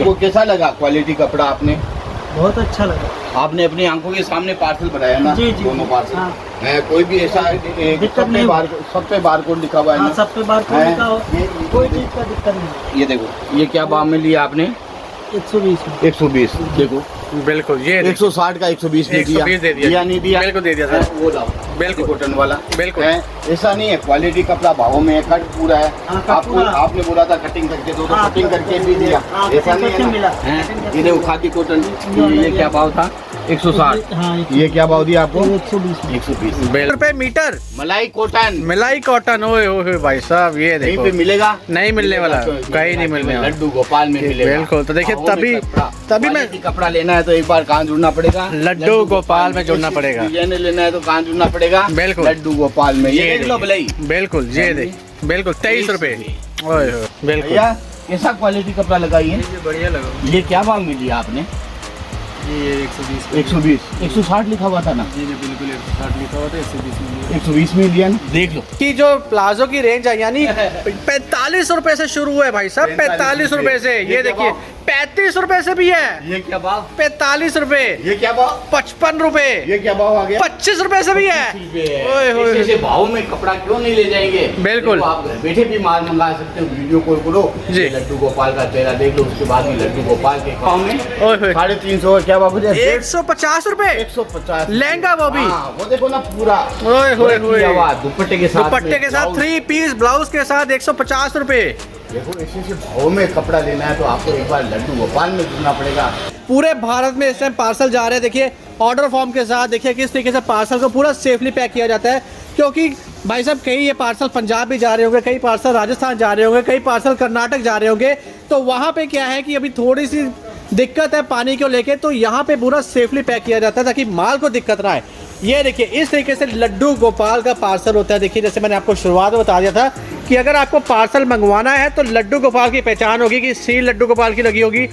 आपको कैसा लगा क्वालिटी कपड़ा आपने? बहुत अच्छा लगा। आपने अपनी आंखों के सामने पार्सल बनाया ना? जी जी दोनों पार्सल हाँ। है, कोई भी ऐसा दिक्कत नहीं सब पे बारकोड लिखा हुआ है हाँ, ना? सब पे बारकोड है। लिखा हो, ये कोई चीज का दिक्कत नहीं। ये देखो, ये क्या भाव में लिया आपने? 120 में। 120। देखो बिल्कुल ये 160 का 120 में दिया। 120 दे दिया। दिया नहीं दिया? बिल्कुल दे दिया सर। वो लाओ बिल्कुल। कॉटन वाला बिल्कुल। है, ऐसा नहीं है, क्वालिटी कपड़ा भावों में है, कट पूरा है। हाँ, कट आपको पूरा। आपने बोला था कटिंग करके दो, तो हाँ, कटिंग करके भी दिया। हाँ, ऐसा कटिंग नहीं करके है मिला। ना? हैं? कटिंग करके ये देखो खादी कॉटन, ये क्या भाव था? 160। हाँ, ये क्या भाव दिया आपको? 120 में। 120 रुपए मीटर मलाई कॉटन। मिलाई कॉटन। ओए ओए भाई साहब ये कहीं देखो पे मिलेगा? नहीं मिलने वाला, तो कहीं नहीं मिलने वाला। लड्डू गोपाल में मिलेगा। बिल्कुल, तो देखिए भावों में तभी कपड़ा। मैं क्वालिटी कपड़ा लेना है तो एक बार कहाँ जुड़ना पड़ेगा? लड्डू गोपाल में जुड़ना पड़ेगा। डिजाइन लेना है तो कहाँ जुड़ना पड़ेगा? बिल्कुल। लड्डू गोपाल में। ये देख लो भलाई। बिल्कुल ये दे बिल्कुल 23 रुपए। ओए ओए बिल्कुल भैया कैसा क्वालिटी कपड़ा लगाइए? ये बढ़िया लगा। ये क्या भाव में लिया आपने? ये 120 120। 160 लिखा हुआ था ना? जी बिल्कुल 160 लिखा हुआ था, 120 में। 120 में लिया ना? देख लो की जो प्लाजो की रेंज है यानी 45 रुपए से शुरू है भाई साहब। 45 रुपए से ये देखिए 35 रुपए से भी है। ये क्या भाव? 45 रुपए, ये क्या भाव? 55 रुपए, ये क्या भाव आ गया? 25 रुपए से भी है। ओए होए। ऐसे भाव में कपड़ा क्यों नहीं ले जाएंगे? बिल्कुल। देखो, आप घर बैठे भी माल मंगा सकते हो, वीडियो कॉल करो जी। ये लड्डू गोपाल का चेहरा देख लो, उसके बाद में लड्डू गोपाल के भाव में ओए होए 350 क्या भाव? 150 रुपए 150 लहंगा वो भी। हाँ, वो देखो ना पूरा ओए होए होए दुपट्टे के साथ दुपट्टे के साथ 3 पीस ब्लाउज के साथ 150 रुपए। देखो ऐसे भाव में कपड़ा लेना है तो आपको एक बार लड्डू गोपाल में जुड़ना पड़ेगा। पूरे भारत में इस टाइम पार्सल जा रहे हैं। देखिए ऑर्डर फॉर्म के साथ देखिए किस तरीके से पार्सल को पूरा सेफली पैक किया जाता है, क्योंकि भाई साहब कहीं ये पार्सल पंजाब भी जा रहे होंगे, कई पार्सल राजस्थान जा रहे होंगे, कई पार्सल कर्नाटक जा रहे होंगे, तो वहाँ पे क्या है कि अभी थोड़ी सी दिक्कत है पानी को लेके, तो यहाँ पे पूरा सेफली पैक किया जाता है ताकि माल को दिक्कत ना आए। ये देखिए इस तरीके से लड्डू गोपाल का पार्सल होता है। देखिए जैसे मैंने आपको शुरुआत में बता दिया था कि अगर आपको पार्सल मंगवाना है तो लड्डू गोपाल की पहचान होगी कि सील लड्डू गोपाल की लगी होगी,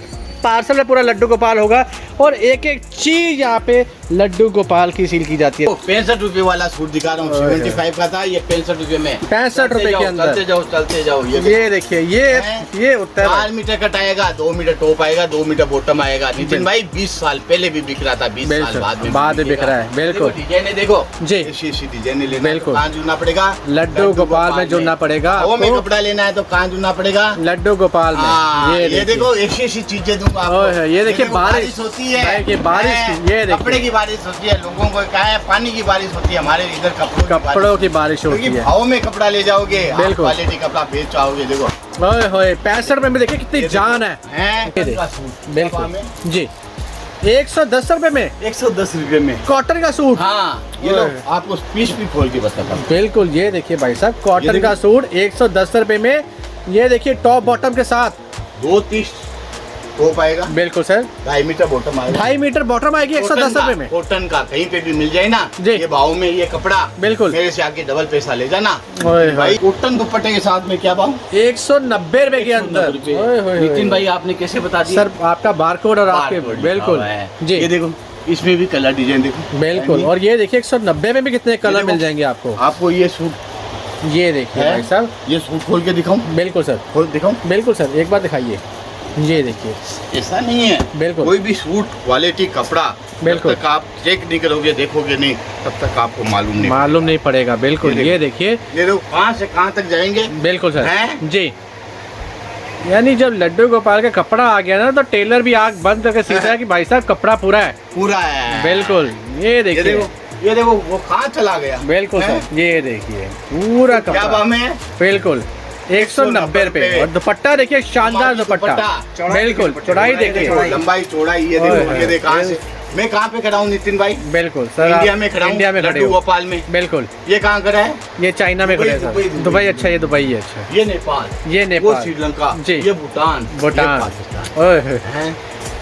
पार्सल में पूरा लड्डू गोपाल होगा और एक एक चीज यहाँ पे लड्डू गोपाल की सील की जाती है। 65 रुपए वाला सूट दिखा रहा हूँ, 75 का था, ये 65 रुपए में। 65 रुपए के अंदर। चलते जाओ ये देखिए ये होता है 4 मीटर कट आएगा, 2 मीटर टॉप आएगा, 2 मीटर बॉटम आएगा। नितिन भाई 20 साल पहले भी बिक रहा था, 20 साल बाद में बिक रहा है। बिल्कुल डिजाइन देखो जी, ऐसी डिजाइन लेना है बिल्कुल। तो कहाँ जुड़ना पड़ेगा? लड्डू गोपाल में जुड़ना पड़ेगा। वो में कपड़ा लेना है तो कहाँ जुड़ना पड़ेगा? लड्डू गोपाल में। ये देखो ऐसी चीजें दूंगा आपको। ये देखिए बारिश होती है, ये कपड़े की बारिश होती है, लोगों को क्या है पानी की बारिश होती है, हमारे इधर कपड़ों की बारिश होती है। भाव में कपड़ा ले जाओगे, बिल्कुल। क्वालिटी कपड़ा बेच पाओगे। देखो ओए होए 65 में भी देखिए कितनी जान है। बिल्कुल जी 110 रुपए में, 110 रुपए में कॉटन का सूट। हाँ ये लो आपको पीस भी खोल के बताता हूँ। बिल्कुल ये देखिए भाई साहब कॉटन का सूट 110 रुपए में। ये देखिए टॉप बॉटम के साथ 230 टॉप आएगा। बिल्कुल सर 2.5 मीटर बॉटम आएगा। 2.5 मीटर बॉटम आएगी 110 रुपए में। कॉटन का कहीं पे भी मिल जाए ना जी। ये भाव में ये कपड़ा बिल्कुल मेरे से आके डबल पैसा ले जाना। ओए भाई कॉटन दुपट्टे के साथ में क्या भाव? 190 रुपए के अंदर। ओए होए नितिन भाई आपने कैसे बता दिया? सर आपका बारकोड और आपके बिल्कुल जी। ये देखो इसमें भी कलर डिजाइन देखो। बिल्कुल और ये देखिए 190 में भी कितने कलर मिल जाएंगे आपको। आपको ये सूट ये देखिए भाई साहब, ये सूट खोल के दिखाऊं? बिल्कुल सर, खोल दिखाऊं? बिल्कुल सर एक बार दिखाइए। ये देखिए ऐसा नहीं है, बिल्कुल कोई भी सूट क्वालिटी कपड़ा बिल्कुल जब तक आप चेक नहीं करोगे देखोगे नहीं तब तक आपको मालूम नहीं पड़ेगा। बिल्कुल ये देखिए ये लोग कहाँ से कहाँ तक जाएंगे। बिल्कुल सर हैं? जी। यानी जब लड्डू गोपाल का कपड़ा आ गया ना तो टेलर भी आग बंद करके सीखा है कि भाई साहब कपड़ा पूरा है। पूरा है बिल्कुल ये देखिए ये देखो वो कहाँ चला गया। बिल्कुल हैं? सर ये देखिए पूरा क्या कपड़ा दाम है? बिल्कुल 190 रुपए। और दुपट्टा देखिए शानदार दुपट्टा। बिल्कुल चौड़ाई देखिए, लंबाई चौड़ाई ये देखो ये देखो कहाँ से मैं कहाँ पे खड़ा हूँ नितिन भाई? बिल्कुल सर इंडिया में खड़ा हूँ, इंडिया में खड़े लड्डू हो। गोपाल में। बिल्कुल ये कहाँ खड़ा है? ये चाइना में खड़े हैं सर। दुबई अच्छा, ये दुबई है अच्छा। ये नेपाल, ये वो नेपाल, श्रीलंका, जी। ये भूटान, भूटान। ये पाकिस्तान। ओए होए। हैं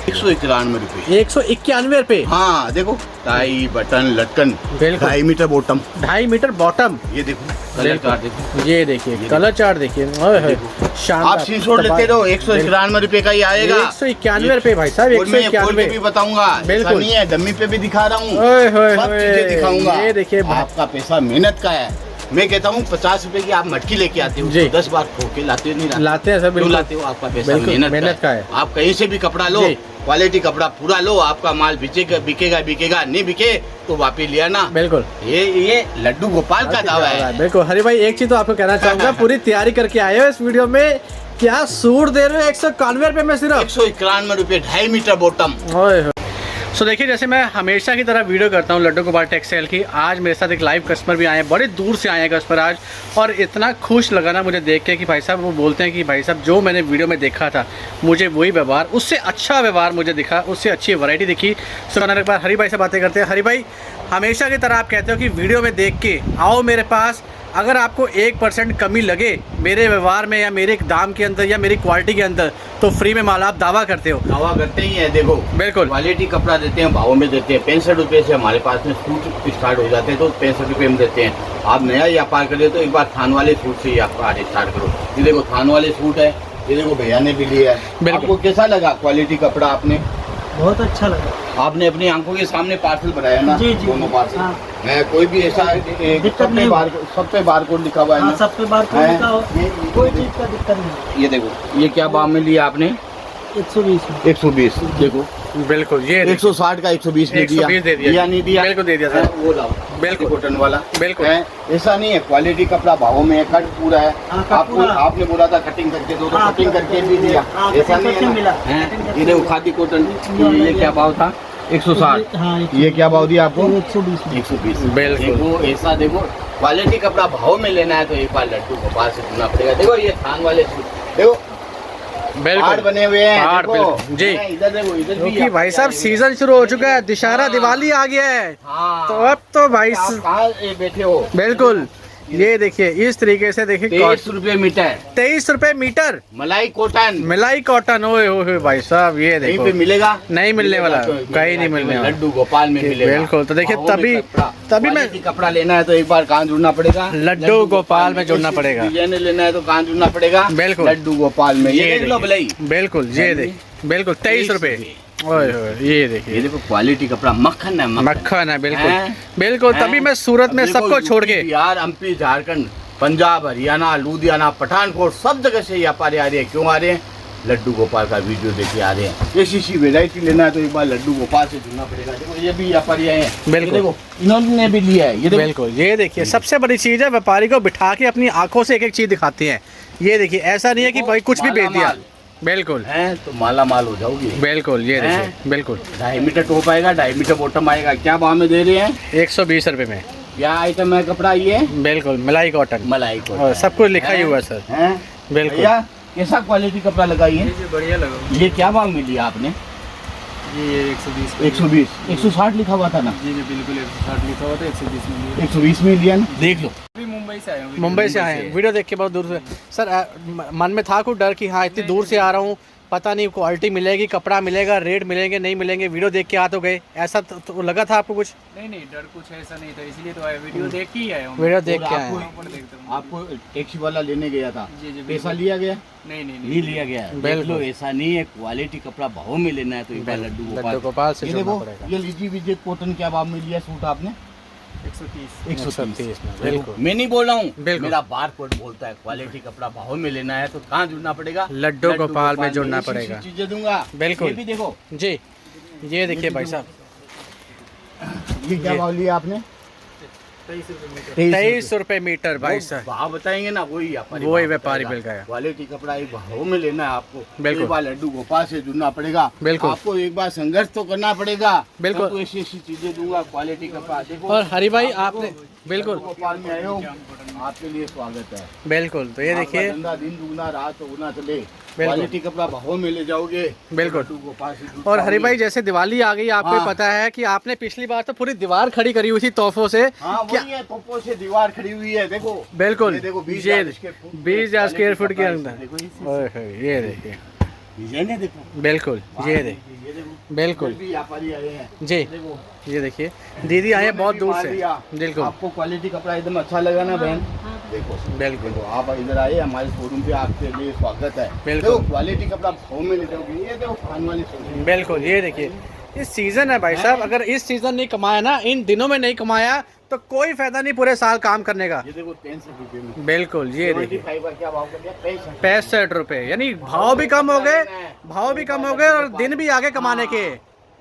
191 रुपए। 191 रुपए। हाँ देखो टाई बटन लटकन, बिल्कुल। 2.5 मीटर बॉटम, 2.5 मीटर बॉटम। ये देखो कलर चार्ट देखो। ये देखिए कलर चार्ट देखिए। ओए होए शानदार। आप स्क्रीनशॉट लेते रहो 191 रुपए का ही आएगा। 191 रुपए भाई साहब, और मैं खोल के भी 191। बताऊंगा, ऐसा बिल्कुल। नहीं है डमी पे भी दिखा रहा हूँ, ओए होए सब चीजें दिखाऊंगा। ये देखिए आपका पैसा मेहनत का है, मैं कहता हूँ 50 रुपए की आप मटकी लेके आते हो जी। 10 बार ठोक के लाते हो, नहीं लाते हैं सर, क्यों बिल्कुल लाते हो? आपका पैसा बिल्कुल, मेहनत मेहनत का है। आप कहीं से भी कपड़ा लो, जी। क्वालिटी कपड़ा पूरा लो, आपका माल बिकेगा बिकेगा बिकेगा, नहीं बिके तो वापिस लिया ना। बिल्कुल ये लड्डू गोपाल का दावा है। बिल्कुल। हरी भाई एक चीज तो आपको कहना चाहूंगा, पूरी तैयारी करके आए हो इस वीडियो में, क्या सूट दे रहे हो 191 रुपए में सिर्फ? 191 रुपए 2.5 मीटर बॉटम। सो देखिए, जैसे मैं हमेशा की तरह वीडियो करता हूँ लड्डू गोपाल टेक्सटाइल की, आज मेरे साथ एक लाइव कस्टमर भी आए हैं, बड़े दूर से आए हैं कस्टमर आज, और इतना खुश लगा ना मुझे देख के कि भाई साहब, वो बोलते हैं कि भाई साहब जो मैंने वीडियो में देखा था मुझे वही व्यवहार, उससे अच्छा व्यवहार मुझे दिखा, उससे अच्छी वैरायटी दिखी। सो एक बार हरी भाई से बातें करते हैं। हरी भाई, हमेशा की तरह आप कहते हो कि वीडियो में देख के आओ मेरे पास, अगर आपको 1% कमी लगे मेरे व्यवहार में या मेरे दाम के अंदर या मेरी क्वालिटी के अंदर, तो फ्री में माल आप दावा करते हो। दावा करते ही है, देखो बिल्कुल क्वालिटी कपड़ा देते हैं, भाव में देते हैं। 65 रुपए से हमारे पास में सूट स्टार्ट हो जाते हैं, तो 65 रुपए में देते हैं। आप नया व्यापार करिए तो एक बार थान वाले सूट से ही आप स्टार्ट करो। ये देखो थान वाले सूट है, ये देखो भैया ने भी लिया है। आपको कैसा लगा क्वालिटी कपड़ा? आपने बहुत अच्छा लगा। आपने अपनी आंखों के सामने पार्सल बनाया ना? जी, जी, दोनों पार्सल। हाँ। कोई भी ऐसा दिक्कत नहीं, सब पे बारकोड लिखा हुआ है ना? सब पे बारकोड है? लिखा हो, कोई चीज का दिक्कत नहीं। ये देखो, ये क्या भाव में लिया आपने? 120 120। देखो बिल्कुल, ये 160 का 120 में दिया, 120 दे दिया। दिया नहीं दिया? बिल्कुल दे दिया सर। वो लाओ बिल्कुल। कॉटन वाला। बिल्कुल। है, ऐसा नहीं है, क्वालिटी कपड़ा भावों में है, कट पूरा है। हाँ, कट आपको पूरा। आपने बोला था कटिंग करके दो, तो हाँ, कटिंग करके भी दिया। हाँ, ऐसा कटिंग नहीं करके है मिला। ना? हैं? कटिंग करके ये देखो खादी कॉटन, ये क्या भाव था? 160। हाँ, ये क्या भाव दिया आपको? 120 में। 120। बिल्कुल। देखो ऐसा देखो, क्वालिटी कपड़ा भाव में लेना है तो एक बार लड्डू गोपाल से सुनना पड़ेगा। देखो ये थान वाले सूट, देखो पहाड़ बने हुए हैं, पहाड़, देखो। बिल्कुल। जी। हैं, इधर देखो, इधर भी क्योंकि भाई साहब सीजन शुरू हो चुका है, दशहरा हाँ। दिवाली आ गया है, हाँ। तो अब तो भाई आप कहाँ बैठे हो? बिल्कुल। ये देखिए इस तरीके से, देखिए 23 रुपए मीटर 23 रुपए मीटर मलाई कॉटन। मिलाई कॉटन। ओए ओए भाई साहब, ये कहीं देखो पे मिलेगा? नहीं मिलने वाला, तो कहीं नहीं मिलने वाला। लड्डू गोपाल में मिलेगा। बिल्कुल। तो देखिए भावों में तभी कपड़ा, मैं क्वालिटी कपड़ा लेना है तो एक बार कहाँ जुड़ना पड़ेगा? लड्डू गोपाल में जुड़ना पड़ेगा। डिजाइन लेना है तो कहाँ जुड़ना पड़ेगा? बिल्कुल। लड्डू गोपाल में। ये देख लो देखिए। भलाई, बिल्कुल ये देख, बिल्कुल 23 रुपए। ओए ओए, ये देखिए, ये देखो क्वालिटी कपड़ा, मक्खन है, मक्खन है। बिल्कुल हैं? बिल्कुल। तभी मैं सूरत में देखो, सबको छोड़ के, बिहार, एमपी, झारखंड, पंजाब, हरियाणा, लुधियाना, पठानकोट, सब जगह से व्यापारी आ रहे हैं। क्यों आ रहे हैं? लड्डू गोपाल का वीडियो देखे आ रहे हैं। ऐसी वैरायटी लेना है तो एक बार लड्डू गोपाल से जुड़ना पड़ेगा। देखो ये भी व्यापारी आए हैं, बिल्कुल। देखो इन्होंने भी लिया है। ये देखो, बिल्कुल ये देखिए, सबसे बड़ी चीज़ है व्यापारी को बिठा के अपनी आंखों से एक एक चीज़ दिखाते हैं। ये देखिए, ऐसा नहीं है कि भाई कुछ भी बेच दिया। मालामाल। बिल्कुल हैं तो माला माल हो जाओगी। बिल्कुल। ये देखिए, हैं? बिल्कुल 2.5 मीटर टॉप आएगा, 2.5 मीटर बॉटम आएगा। क्या भाव में दे रहे हैं? 120 रुपए में। क्या आइटम है कपड़ा? ये बिल्कुल मलाई कॉटन, मलाई को और सब कुछ लिखा ही हुआ है सर। हैं? बिल्कुल। भैया कैसा क्वालिटी कपड़ा लगाई है? ये बढ़िया लगा। ये क्या भाव में लिया आपने? ये 120 में। 120। 160 लिखा हुआ था ना? जी जी बिल्कुल, 160 लिखा हुआ था, 120 में लिया। 120 में लिया ना? देख लो। अभी मुंबई से आया हूँ। मुंबई से आए हैं, वीडियो देख के बहुत दूर से। सर मन में था कुछ डर कि हाँ इतनी दूर से आ रहा हूँ, पता नहीं क्वालिटी मिलेगी, कपड़ा मिलेगा, रेट मिलेंगे नहीं मिलेंगे, वीडियो देख के आ तो गए, ऐसा तो लगा था आपको कुछ? नहीं नहीं, डर कुछ ऐसा नहीं था, इसलिए तो आया, वीडियो देख के ही आया हूँ। वीडियो देख और के आपको- आए। ऊपर देखता हूँ। आपको टैक्सी वाला लेने गया था, जी जी पैसा बिल्कुल। लिया गया? नहीं नहीं नहीं लिया गया। देख बिल्कुल। लो, ऐसा नहीं है, क्वालिटी कपड़ा भाव में लेना है तो एक बार लड्डू लड्डू गोपाल से ये जुड़ना देखो, पड़ेगा। ये लीजी विजय कॉटन क्या भाव में लिया सूट आपने? 130। 130 में। देखो, बिल्कुल मैं नहीं बोल रहा हूँ, बिल्कुल। मेरा बार कोड बोलता है क्वालिटी कपड़ा भाव में लेना है तो कहाँ जुड़ना पड़ेगा? लड्डू गोपाल में जुड़ना ऐसी पड़ेगा। चीजें दूंगा। बिल्कुल। ये भी देखो, जी। ये देखिए भाई साहब, ये क्या जी। भाव लिया आपने? 23 रुपये मीटर। 23 रुपए मीटर भाई साहब। भाव बताएंगे ना, वही वही व्यापारी बिल का है। क्वालिटी कपड़ा एक भाव में लेना है आपको। बिल्कुल। एक बार लड्डू गोपाल से जुड़ना पड़ेगा। बिल्कुल। आपको एक बार संघर्ष तो करना पड़ेगा। बिल्कुल। तो ऐसी ऐसी चीजें दूंगा, क्वालिटी कपड़ा देखो। और हरी भाई आपने, बिल्कुल लड्डू गोपाल में आए हो, आपके लिए स्वागत है। बिल्कुल। तो ये देखिए, आपका धंधा दिन दुगना रात चौगुना चले, क्वालिटी कपड़ा भाव में ले जाओगे। बिल्कुल। लड्डू गोपाल से जुड़ और हरी भाई पाओगे। जैसे दिवाली आ गई, आपको हाँ। पता है कि आपने पिछली बार तो पूरी दीवार खड़ी करी हुई थी तोहफों से। हाँ क्या वही है, तोपों से दीवार खड़ी हुई है, देखो। बिल्कुल। ये देखो, 20,000 स्क्वायर फुट के अंदर। देखो इस- ओए होए, ये देखिए, डिजाइन है, देखो। बिल्कुल ये देख, ये देखो, बिल्कुल ये भी व्यापारी आए हैं। जी। देखो, ये देखिए, दीदी आए हैं बहुत दूर माल से। दिया। बिल्कुल आपको क्वालिटी कपड़ा एकदम अच्छा लगा ना बहन? देखो बिल्कुल। देखो, आप इधर आए, हमारे शोरूम पे आपके लिए स्वागत है। बिल्कुल। देखो, क्वालिटी कपड़ा भाव में ले जाओगे। ये देखो खान वाली शोरूम। बिल्कुल। ये देखिए, इस सीजन है भाई साहब, अगर इस सीजन नहीं कमाया ना, इन दिनों में नहीं कमाया, तो कोई फायदा नहीं पूरे साल काम करने का। ये देखो 63 रुपये में। बिल्कुल, ये देखिए 75 का क्या भाव कर दिया? 65 रुपए, यानी भाव भी कम हो गए, भाव भी कम हो गए और दिन भी आगे कमाने के।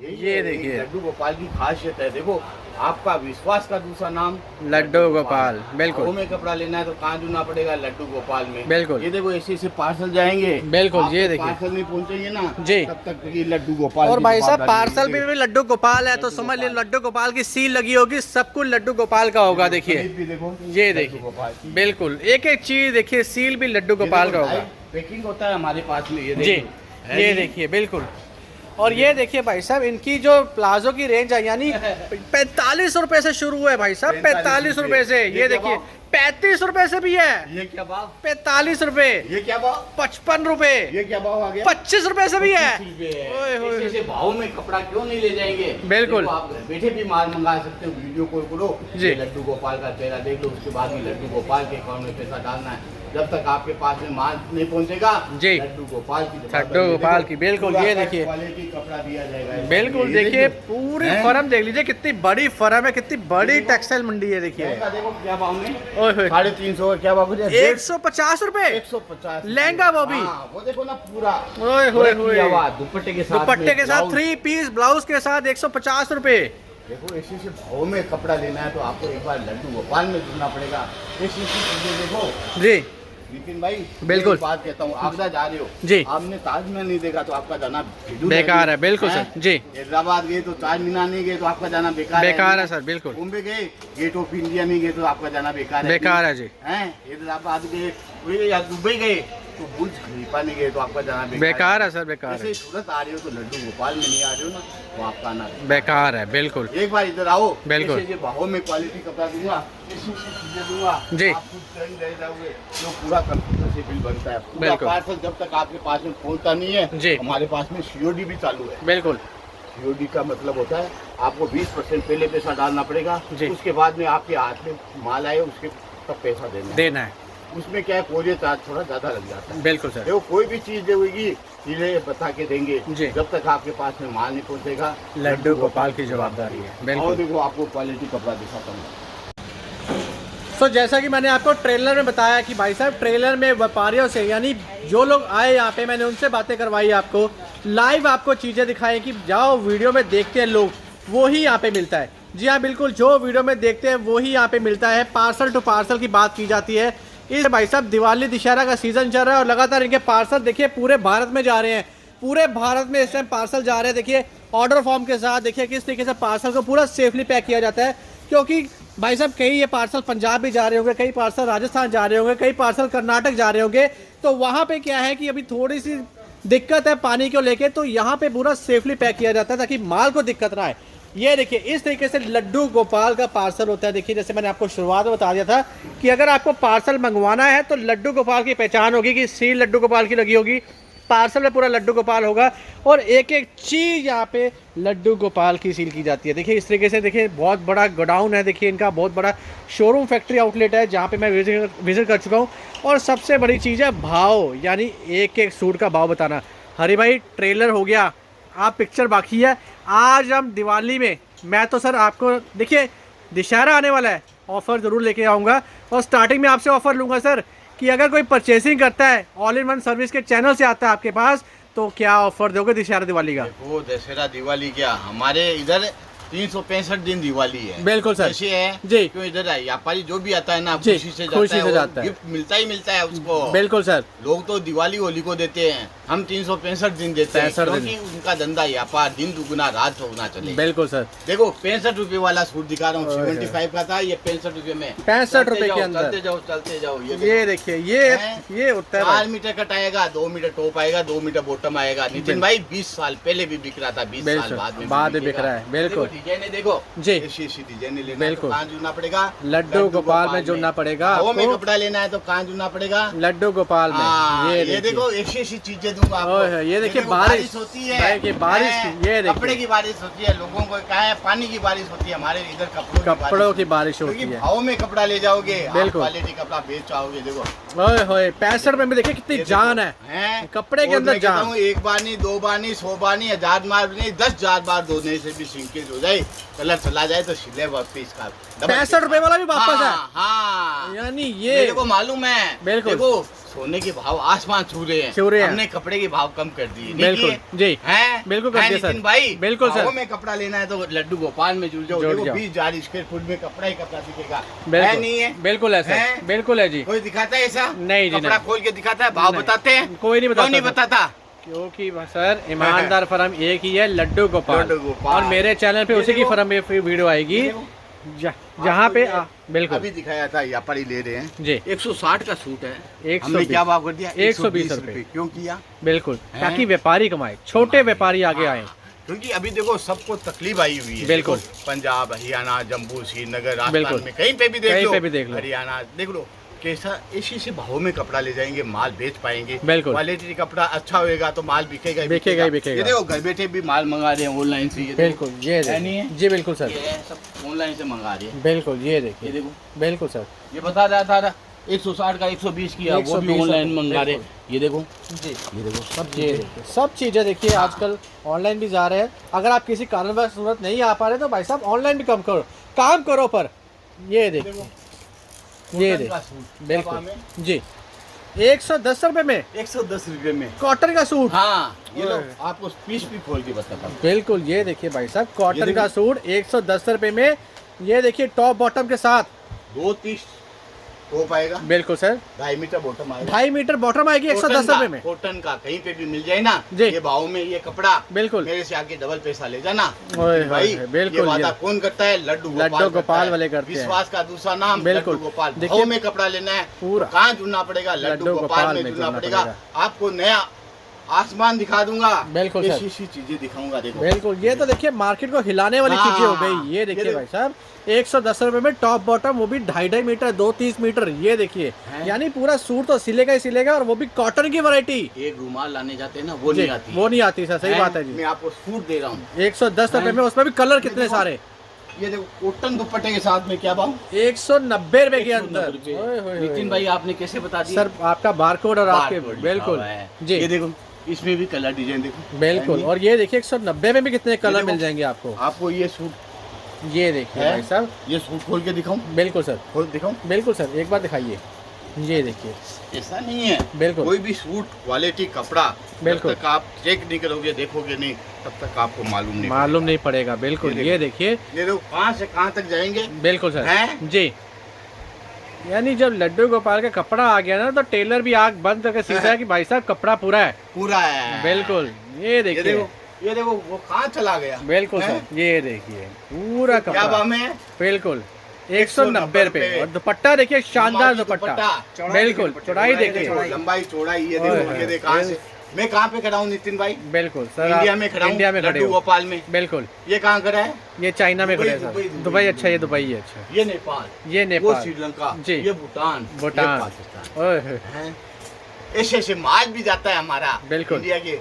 ये देखिए लड्डू गोपाल की खासियत है। देखो आपका विश्वास का दूसरा नाम लड्डू गोपाल, बिल्कुल। भाव में कपड़ा लेना है तो कहाँ ढूंढना पड़ेगा? लड्डू गोपाल में। बिल्कुल। ये देखो ऐसे पार्सल जाएंगे, बिल्कुल, आपको ये देखिए पार्सल नहीं पहुंचेंगे ना जी, तब तक ये लड्डू गोपाल और की भाई साहब जवाबदारी पार्सल है। भी लड्डू गोपाल है तो समझ लीजिए लड्डू गोपाल की सील लगी होगी, सब कुछ लड्डू गोपाल का होगा। देखिए खरीद भी देखो, ये लड्डू देखिए गोपाल की। बिल्कुल एक एक चीज देखिए, सील भी लड्डू गोपाल का होगा। पैकिंग होता है हमारे पास में, ये जी, देखिए। ये देखिए बिल्कुल। और ये देखिए भाई साहब इनकी जो प्लाजो की रेंज है यानी 45 रुपए से शुरू है भाई साहब, 45 रुपए से। ये देखिए 35 रुपए से भी है, ये क्या भाव? 45 रुपए, ये क्या भाव? 55 रुपए, ये क्या भाव आ गया? 25 रुपए से भी है। 25 रुपए है। ओए होए। ऐसे भाव में कपड़ा क्यों नहीं ले जाएंगे? बिल्कुल। देखो, आप घर बैठे भी माल मंगा सकते हो, वीडियो कॉल करो, जी। ये लड्डू गोपाल का चेहरा देख लो, उसके बाद में लड्डू गोपाल के अकाउंट में पैसा डालना है। जब तक आपके पास में माल नहीं पहुंचेगा जी, लड्डू गोपाल की लड्डू गोपाल की, बिल्कुल। ये देखिए क्वालिटी कपड़ा दिया जाएगा। बिल्कुल, ये देखिए पूरी फर्म देख लीजिए, कितनी बड़ी फर्म है, कितनी बड़ी टेक्सटाइल मंडी है। देखिए लहंगा देखो क्या भाव में, ओए होए 350 का क्या भाव? 150 रुपए 150 लहंगा, वो भी। हाँ, वो देखो ना पूरा ओए होए होए, दुपट्टे के साथ, दुपट्टे के साथ ब्लाउज। 3 पीस ब्लाउज के साथ 150 रुपए। देखो ऐसे भाव में कपड़ा लेना है तो आपको एक बार लड्डू गोपाल में जुड़ना पड़ेगा। ऐसी चीजें देखो जी नितिन भाई, बिल्कुल। एक बात कहता हूँ, आप जा रहे हो जी, आपने ताजमहल नहीं देखा तो आपका जाना बेकार है। बिल्कुल सर जी, हैदराबाद गए तो ताज मीनार नहीं गए तो आपका जाना बेकार है सर, बिल्कुल। बॉम्बे गए गेट ऑफ इंडिया नहीं गए तो आपका जाना बेकार है। बेकार है जी, हैं हैदराबाद गए या दुबई गए तो बुर्ज खलीफा नहीं गए तो आपका जाना बेकार है सर, बेकार है। ऐसे सूरत आ रहे हो तो लड्डू गोपाल में नहीं आ रहे हो ना तो आपका आना बेकार है, बिल्कुल। एक बार इधर आओ, बिल्कुल। ऐसे भावों में क्वालिटी कपड़ा दूंगा, ऐसी चीजें दूंगा जी, आप खुद ट्रेंड रह जाओगे। जो पूरा कंप्यूटर से बिल बनता है, पूरा बिल्कुल। पार्सल जब तक आपके पास में पहुंचता नहीं है जी, हमारे पास में सीओडी भी चालू है। बिल्कुल। सीओडी का मतलब होता है आपको 20% पहले पैसा डालना पड़ेगा, जी। उसके बाद में आपके हाथ में माल आए उसके तब पैसा देना है। उसमें क्या है, कोरियर चार्ज थोड़ा ज्यादा लग जाता है। बिल्कुल सर। देखो कोई भी चीज देगी सीधे बता के देंगे जी, जब तक आपके पास में माल नहीं पहुंचेगा लड्डू गोपाल की जवाबदारी है। और बिल्कुल। देखो आपको क्वालिटी कपड़ा दिखाता हूँ। तो जैसा कि मैंने आपको ट्रेलर में बताया कि भाई साहब ट्रेलर में व्यापारियों से यानी जो लोग आए यहाँ पे, मैंने उनसे बातें करवाई, आपको लाइव आपको चीज़ें दिखाई कि जाओ वीडियो में देखते हैं लोग, वो ही यहाँ पे मिलता है। जी हाँ बिल्कुल, जो वीडियो में देखते हैं वो ही यहाँ पे मिलता है। पार्सल टू पार्सल की बात की जाती है। इस भाई साहब दिवाली दशहरा का सीज़न चल रहा है और लगातार इनके पार्सल देखिए पूरे भारत में जा रहे हैं, पूरे भारत में इस टाइम पार्सल जा रहे हैं। देखिए ऑर्डर फॉर्म के साथ देखिए किस तरीके से पार्सल को पूरा सेफली पैक किया जाता है, क्योंकि भाई साहब कई ये पार्सल पंजाब भी जा रहे होंगे, कई पार्सल राजस्थान जा रहे होंगे, कई पार्सल कर्नाटक जा रहे होंगे। तो वहाँ पे क्या है कि अभी थोड़ी सी दिक्कत है पानी को लेके, तो यहाँ पे पूरा सेफली पैक किया जाता है ताकि माल को दिक्कत ना आए। ये देखिए इस तरीके से लड्डू गोपाल का पार्सल होता है। देखिए जैसे मैंने आपको शुरुआत में बता दिया था कि अगर आपको पार्सल मंगवाना है तो लड्डू गोपाल की पहचान होगी कि सील लड्डू गोपाल की लगी होगी, पार्सल में पूरा लड्डू गोपाल होगा और एक एक चीज़ यहाँ पे लड्डू गोपाल की सील की जाती है। देखिए इस तरीके से, देखिए बहुत बड़ा गोडाउन है, देखिए इनका बहुत बड़ा शोरूम फैक्ट्री आउटलेट है जहाँ पे मैं विजिट कर चुका हूँ। और सबसे बड़ी चीज़ है भाव, यानी एक एक सूट का भाव बताना। हरी भाई ट्रेलर हो गया, आप पिक्चर बाकी है। आज हम दिवाली में, मैं तो सर आपको देखिए दशहरा आने वाला है, ऑफ़र ज़रूर लेके आऊँगा और स्टार्टिंग में आपसे ऑफ़र लूँगा सर कि अगर कोई परचेसिंग करता है ऑल इन वन सर्विस के चैनल से आता है आपके पास तो क्या ऑफर दोगे दशहरा दिवाली का? वो दशहरा दिवाली क्या, हमारे इधर 365 दिन दिवाली है। बिल्कुल सर। ऐसे है जी, क्यों इधर है व्यापारी जो भी आता है ना जी, खुशी से जाता है, गिफ्ट मिलता है उसको। बिल्कुल सर। लोग तो दिवाली होली को देते हैं, हम 365 दिन देते हैं क्योंकि उनका धंधा व्यापार दिन दुगुना रात चौगुना चले। बिल्कुल सर। देखो 65 रुपए वाला सूट दिखा रहा हूँ, 75 का था, ये 65 रुपए में, 65 रुपए के अंदर। चलते जाओ ये देखिए ये होता है 4 मीटर कट आएगा, 2 मीटर टॉप आएगा, 2 मीटर बॉटम आएगा। नितिन भाई 20 साल पहले भी बिक रहा था, 20 साल बाद में बिक रहा है। बिल्कुल डिजाइन देखो जी, ऐसी डिजाइन लेना है तो बिल्कुल कहाँ जुड़ना पड़ेगा? लड्डू गोपाल में जुड़ना पड़ेगा। वो में कपड़ा लेना है तो कहाँ जुड़ना पड़ेगा? लड्डू गोपाल में। ये देखो ऐसी चीजें दूंगा आपको। ओए, ये देखिए बारिश होती है, भाई की बारिश हैं? की, ये देखिए कपड़े की बारिश होती है, लोगों को क्या है, पानी की बारिश होती है, हमारे इधर कपड़ों की बारिश होती क्योंकि है। भाव में कपड़ा ले जाओगे, बिल्कुल। क्वालिटी कपड़ा बेच पाओगे। देखो ओए होए 65 रुपए में देखिए कितनी ये जान देखो, है हैं? कपड़े के और अंदर मैं कहता जान। हूँ, एक बार नहीं, 2 बार नहीं, 100 बार नहीं, 1000 बार नहीं, 10,000 बार धोने से भी श्रिंकेज हो जाए, कलर चला जाए तो सिले वापिस का 65 रुपए वाला भी वापस है। हाँ, यानी ये मेरे को मालूम है। बिल्कुल। देखो सोने के भाव आसमान छू रहे हैं, छू रहे हैं। हमने कपड़े के भाव कम कर दिए। बिल्कुल जी, हैं? बिल्कुल कर हैं दिए सर। नितिन भाई, बिल्कुल सर। भावों में कपड़ा लेना है तो लड्डू गोपाल में जुड़ जाओ। जुड़ देखो जाओ। 20,000 स्क्वायर फुट में कपड़ा ही कपड़ा दिखेगा। बिल्कुल है नहीं है? बिल्कुल है सर, हैं? बिल्कुल है जी। कोई दिखाता है ऐसा? नहीं जी, कपड़ा नहीं। खोल के दिखाता है, भाव नहीं। बताते हैं? कोई नहीं बताता क्यों नहीं सर। बताता? क्योंकि सर ईमानदार फर्म एक ही है, लड्डू गोपाल। लड्डू गोपाल। और मेरे चैनल पे ये उसी की देखो। फर्म में वीडियो आएगी देखो। जहाँ पे आपको बिल्कुल अभी दिखाया था, यहाँ पर ही ले रहे हैं जी। 160 का सूट है, 120 हमने क्या भाव कर दिया? 120 रुपए। क्यों किया? बिल्कुल, हैं? ताकि व्यापारी कमाए, छोटे व्यापारी आगे हाँ, आए। क्योंकि अभी देखो सबको तकलीफ आई हुई है। बिल्कुल। देखो, पंजाब, हरियाणा, जम्मू, श्रीनगर, बिल्कुल। राजस्थान में कहीं पे भी देख कहीं लो, पे भी देख लो। हरियाणा देख लो, कैसा इसी से भाव में कपड़ा ले जाएंगे, माल बेच पाएंगे। बिल्कुल। क्वालिटी कपड़ा अच्छा होएगा तो माल बिकेगा बिकेगा ही बिकेगा। ये देखो घर बैठे भी माल मंगा रहे हैं ऑनलाइन से। ये बिल्कुल ये है नहीं है? जी बिल्कुल सर, ये सब ऑनलाइन से मंगा रहे हैं। बिल्कुल ये ये देखिए, देखो, बिल्कुल सर ये बता रहा था 160 का 120 किया, वो 120 भी ऑनलाइन मंगा रहे। बिल्कुल। ये देखो, जी। ये देखो सब ये देखिए सब चीज़ें देखिए हाँ। आजकल ऑनलाइन भी जा रहे हैं। अगर आप किसी कारणवश सूरत नहीं आ पा रहे तो भाई साहब ऑनलाइन भी काम करो पर ये देखिए, ये कॉटन का देखिए सूट, बिल्कुल सब में जी 110 रुपए में 110 रुपए में। कॉटन का सूट। हाँ, ये लो ओए। आपको पीस भी खोल के बताता हूँ। बिल्कुल ये देखिए भाई साहब ये कॉटन देखिए। का सूट 110 रुपए में, ये देखिए टॉप बॉटम के साथ। 2 टॉप आएगा, बिल्कुल सर 2.5 मीटर बॉटम आएगा। 2.5 मीटर बॉटम आएगी 110 रुपए में। कॉटन का कहीं पे भी मिल जाए ना, जी। ये भाव में ये कपड़ा बिल्कुल मेरे से आके डबल पैसा ले जाना। ओए भाई होए, बिल्कुल ये वादा ये। कौन करता है? लड्डू गोपाल करता है। वाले करते हैं। विश्वास का दूसरा नाम बिल्कुल। लड्डू गोपाल। देखिए, भाव में कपड़ा लेना है पूरा। तो कहाँ जुड़ना पड़ेगा? लड्डू गोपाल में जुड़ना पड़ेगा। आपको नया आसमान दिखा दूंगा, बिल्कुल सर। ऐसी चीजें दिखाऊंगा। देखो बिल्कुल ये तो देखिए मार्केट को हिलाने वाली हाँ, चीजें हो गई। ये देखिए देखो। भाई साहब 110 रुपए में टॉप बॉटम, वो भी 2.5 मीटर 2-30 मीटर। ये देखिए हैं? यानी पूरा सूट तो सिलेगा ही सिलेगा, और वो भी कॉटन की वैरायटी। एक रुमाल लाने जाते हैं ना, वो जी, नहीं आती। वो नहीं आती सर, सही बात है जी। मैं आपको सूट दे रहा हूँ 110 रुपए हैं? में, उसमें भी कलर कितने देखो। सारे। ये देखो कॉटन दुपट्टे के साथ में क्या भाव? 190 रुपए के 190 अंदर। रुपए। ओए होए होए। नितिन भाई आपने कैसे बता दिया? सर आपका बारकोड और आपके बारकोड लिखा बिल्कुल हुआ है। जी ये देखो इसमें भी कलर डिजाइन देखो। बिल्कुल। और ये देखिए 190 में भी कितने कलर देखो। मिल जाएंगे आपको। आपको ये सूट, ये देखिए है? भाई साहब, ये सूट खोल के दिखाऊं? बिल्कुल सर, खोल दिखाऊं? बिल्कुल सर एक बार दिखाइए। ये देखिए ऐसा नहीं है, बिल्कुल कोई भी सूट क्वालिटी कपड़ा बिल्कुल। जब तक आप चेक नहीं करोगे, देखोगे नहीं, तब तक आपको मालूम मालूम नहीं पड़ेगा। बिल्कुल ये ये देखिए ये देखो कहाँ से कहाँ तक जाएंगे। बिल्कुल सर हैं? जी। यानी जब लड्डू गोपाल का कपड़ा आ गया ना, तो टेलर भी आंख बंद करके सीखा है कि भाई साहब कपड़ा पूरा है। पूरा है। बिल्कुल ये ये देखिए, देखो, ये देखो वो कहाँ चला गया। बिल्कुल हैं? सर ये देखिए पूरा क्या कपड़ा दाम है? बिल्कुल 190 रुपए। और दुपट्टा देखिए शानदार हमारी दुपट्टा, बिल्कुल चौड़ाई देखिए। देखो, लंबाई चौड़ाई ये ओए देखो, होए, ये देखो कहाँ से। मैं कहाँ पे खड़ा हूँ नितिन भाई? बिल्कुल सर इंडिया आप में खड़ा हूँ, इंडिया में खड़े लड्डू हो। गोपाल में। बिल्कुल ये कहाँ खड़ा है? ये चाइना में खड़े हैं दुबई, सर। दुबई, दुबई अच्छा, ये दुबई। दुबई है अच्छा। ये नेपाल, ये वो नेपाल श्रीलंका, जी। ये भूटान, भूटान। ये पाकिस्तान। ओए होए, हैं? ऐसे ऐसे माल भी जाता है हमारा। बिल्कुल। इंडिया के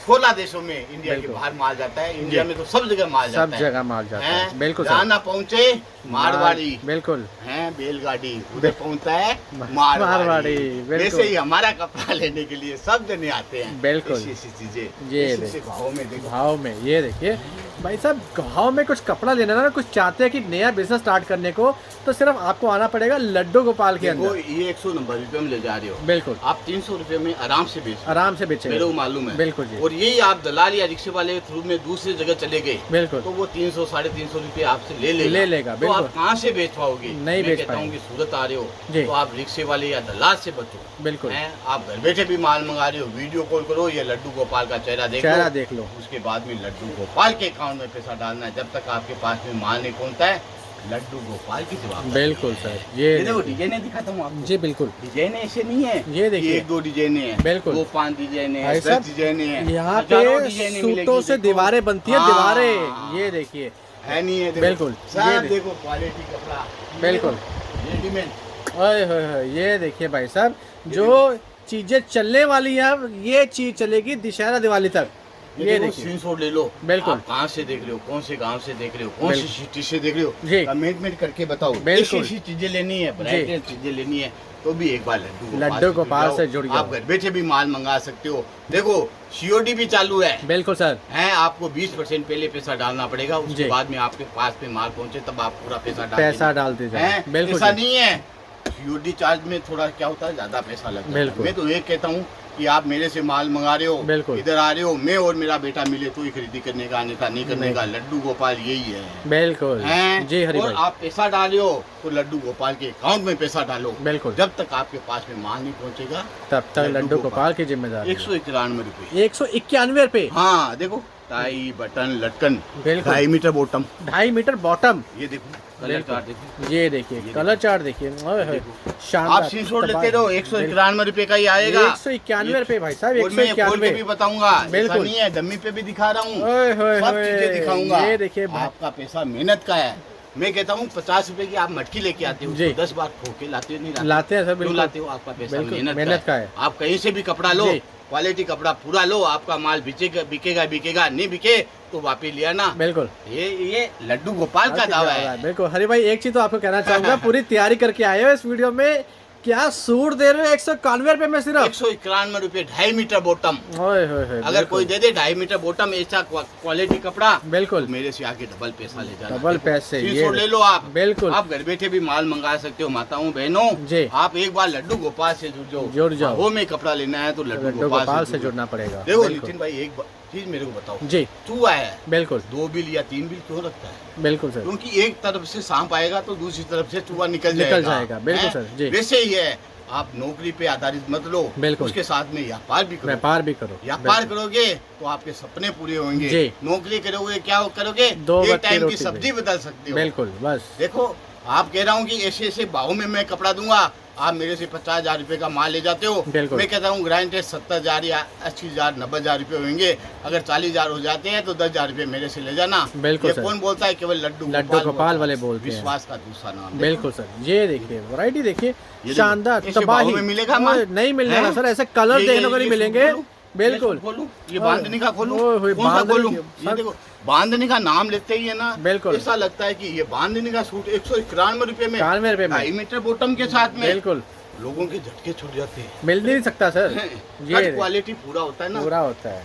16 देशों में इंडिया के बिल्कुल। बाहर माल जाता है। इंडिया में तो सब जगह माल सब जाता है। जगह माल जाता है। हैं? बिल्कुल जहाँ सर। ना पहुँचे मारवाड़ी बिल्कुल हैं, बैलगाड़ी उधर पहुँचता है मारवाड़ी, मारवाड़ी। बिल्कुल। वैसे ही हमारा कपड़ा लेने के लिए सब जने आते हैं। बिल्कुल। ऐसी ऐसी चीजें ये ऐसे देखो। भाव में देखो। भाव में ये देखिए भाई साहब, गाँव में कुछ कपड़ा लेना ना, कुछ चाहते हैं कि नया बिजनेस स्टार्ट करने को, तो सिर्फ आपको आना पड़ेगा लड्डू गोपाल के देखो अंदर। ये 190 रुपए में ले जा रहे हो, बिल्कुल आप 300 रुपए में आराम से बेच आराम से बेचेंगे। मेरे को मालूम है। बिल्कुल जी। और यही आप दलाल या रिक्शे वाले के थ्रू में दूसरी जगह चले गए बिल्कुल तो वो 300 350 रुपए आपसे ले लेगा। बिल्कुल। तो आप कहाँ से बेच पाओगे? नहीं मैं बेच कहता हूँ पाएंगे। कि सूरत आ रहे हो जी। तो आप रिक्शे वाले या दलाल से बचो। बिल्कुल हैं? आप घर बैठे भी माल मंगा रहे हो, वीडियो कॉल करो, या लड्डू गोपाल का चेहरा देख लो। उसके बाद में लड्डू गोपाल के अकाउंट में पैसा डालना है। जब तक आपके पास में माल नहीं पहुंचता है, लड्डू गोपाल की जवाब। बिल्कुल सर ये देखो डिजाइने दिखाता हूँ आपको। जी बिल्कुल डिजाइन ऐसे नहीं है, ये देखिए। 1-2 डिजाइन है, बिल्कुल। 2-5 डिजाइन है, भाई 10 साहब, डिजाइन है। यहाँ हजारों पे डिजाइनें सूटों मिलेगी, से देखो। दीवारें बनती है, हाँ। दीवारें। ये देखिए है नहीं है, देखो। बिल्कुल, सब ये देखो क्वालिटी कपड़ा बिल्कुल। रेडीमेड। ओए होए होए, ये देखिए भाई साहब, जो चीजें चलने वाली हैं, ये चीज चलेगी दशहरा दिवाली तक। ये ये देखिए स्क्रीनशॉट ले लो। बिल्कुल। आप कहाँ से देख रहे हो, कौन से गांव से देख रहे हो, कौन सी बिल्कुल। सिटी से देख रहे हो, जी। कमेंटमेंट करके बताओ। बिल्कुल। ऐसी चीजें लेनी है, ब्रांडेड चीजें लेनी है, तो भी एक बार लड्डू गोपाल से जुड़ जाओ। आप घर बैठे भी माल मंगा सकते हो। देखो COD भी चालू है। बिल्कुल सर। हैं, आपको 20% पहले पैसा डालना पड़ेगा, उसके जी। बाद में आपके पास में माल पहुंचे तब आप पूरा पैसा डाल दीजिए। हैं, बिल्कुल ऐसा जी। नहीं है। COD चार्ज में थोड़ा क्या होता है, ज्यादा पैसा लगता है। बिल्कुल। मैं तो ये कहता हूँ कि आप मेरे से माल मंगा रहे हो, बिल्कुल। इधर आ रहे हो, मैं और मेरा बेटा मिले तो ही खरीदी करने का, अन्यथा नहीं करने का। लड्डू गोपाल यही है। बिल्कुल हैं? जी हरी और भाई। आप पैसा डाल रहे हो तो लड्डू गोपाल के अकाउंट में पैसा डालो। बिल्कुल। जब तक आपके पास में माल नहीं पहुंचेगा तब तक लड्डू गोपाल की जिम्मेदारी। 191 रुपए। 191 रुपए। हाँ देखो, टाई बटन लटकन, बिल्कुल। 2.5 मीटर बॉटम, 2.5 मीटर बॉटम। ये देखो कलर बिल्कुल। चार्ट देखो। ये देखिए कलर चार्ट देखिए, ओए होए, आप शानदार। स्क्रीनशॉट लेते रहो, 191 रुपए का ही आएगा। 191 रुपए भाई साहब, और मैं खोल के 191। भी बताऊंगा, ऐसा बिल्कुल। नहीं है, डम्मी पे भी दिखा रहा हूँ, ओए होए सब होए, चीजें दिखाऊंगा। ये देखिए भाई। आपका पैसा मेहनत का है। मैं कहता हूँ 50 रुपए की आप मटकी लेके आते हो, जी। उसको 10 बार खो के लाते हो, नहीं लाते हैं सर, क्यों बिल्कुल लाते हो? आपका पैसा बिल्कुल, मेहनत मेहनत का है। आप कहीं से भी कपड़ा लो, जी। क्वालिटी कपड़ा पूरा लो, आपका माल बिकेगा बिकेगा बिकेगा, नहीं बिके तो वापस लिया ना। बिल्कुल। ये लड्डू गोपाल का दावा है। बिल्कुल हरी भाई, एक चीज तो आपको कहना चाहूंगा, पूरी तैयारी करके आए हो इस वीडियो में, क्या सूट दे रहे हो 191 रुपए में सिर्फ। 191 रुपए, 2.5 मीटर बॉटम। ओए होए होए, अगर बिल्कुल। कोई दे दे 2.5 मीटर बॉटम ऐसा क्वालिटी कपड़ा, बिल्कुल मेरे से आके डबल पैसा ले जाना। डबल पैसे, ये स्क्रीनशॉट ले लो आप। बिल्कुल। आप घर बैठे भी माल मंगा सकते हो। माताओं बहनों, जी। आप एक बार लड्डू गोपाल से जुड़ जाओ। वो में कपड़ा लेना है तो लड्डू गोपाल से जुड़ना पड़ेगा। देखो बिल्कुल। नितिन भाई, एक चीज मेरे को बताओ, जी चूहा है, बिल्कुल 2 बिल या 3 बिल क्यों रखता है? बिल्कुल सर। क्योंकि एक तरफ से सांप आएगा तो दूसरी तरफ से चूहा निकल जाएगा। बिल्कुल हैं? सर, जी। वैसे ही है, आप नौकरी पे आधारित मत लो, बिल्कुल। उसके साथ में व्यापार भी करो। व्यापार भी करो। व्यापार करोगे तो आपके सपने पूरे होंगे। जी। नौकरी करोगे, क्या करोगे? 2 एक वक्त की टाइम की रोटी सब्जी बदल सकते हो। बिल्कुल बस। देखो, आप कह रहा हूँ कि ऐसे ऐसे भाव में मैं कपड़ा दूंगा, आप मेरे से 50,000 रुपए का माल ले जाते हो। बिल्कुल। मैं कहता हूँ ग्रांटेड 70,000 या 80,000 90,000 रुपए होंगे। अगर 40,000 हो जाते हैं तो 10,000 रुपए मेरे से ले जाना। बिल्कुल ये सर। कौन बोलता है? केवल लड्डू गोपाल वाले बोलते हैं। विश्वास का दूसरा नाम। बिल्कुल सर, ये देखिए वैरायटी देखिए, ये शानदार, देखो, ऐसे तबाही। भाव में मिलेगा माल? नहीं मिलेगा हैं? सर, ऐसे कलर देखने को नहीं मिलेंगे। बिल्कुल। खोलूं, ये बांधनी का खोलूं, ओए होए, कौन सा बांधनी खोलूं? की- ये देखो, बांधनी का नाम लेते ही है ना, बिल्कुल। ऐसा लगता है कि ये बांधनी का सूट 191 रुपए में, 91 रुपए में। 2.5 मीटर बॉटम के साथ में। बिल्कुल, लोगों के झटके छूट जाते हैं। मिल नहीं सकता सर। ये क्वालिटी पूरा होता है ना। पूरा होता है।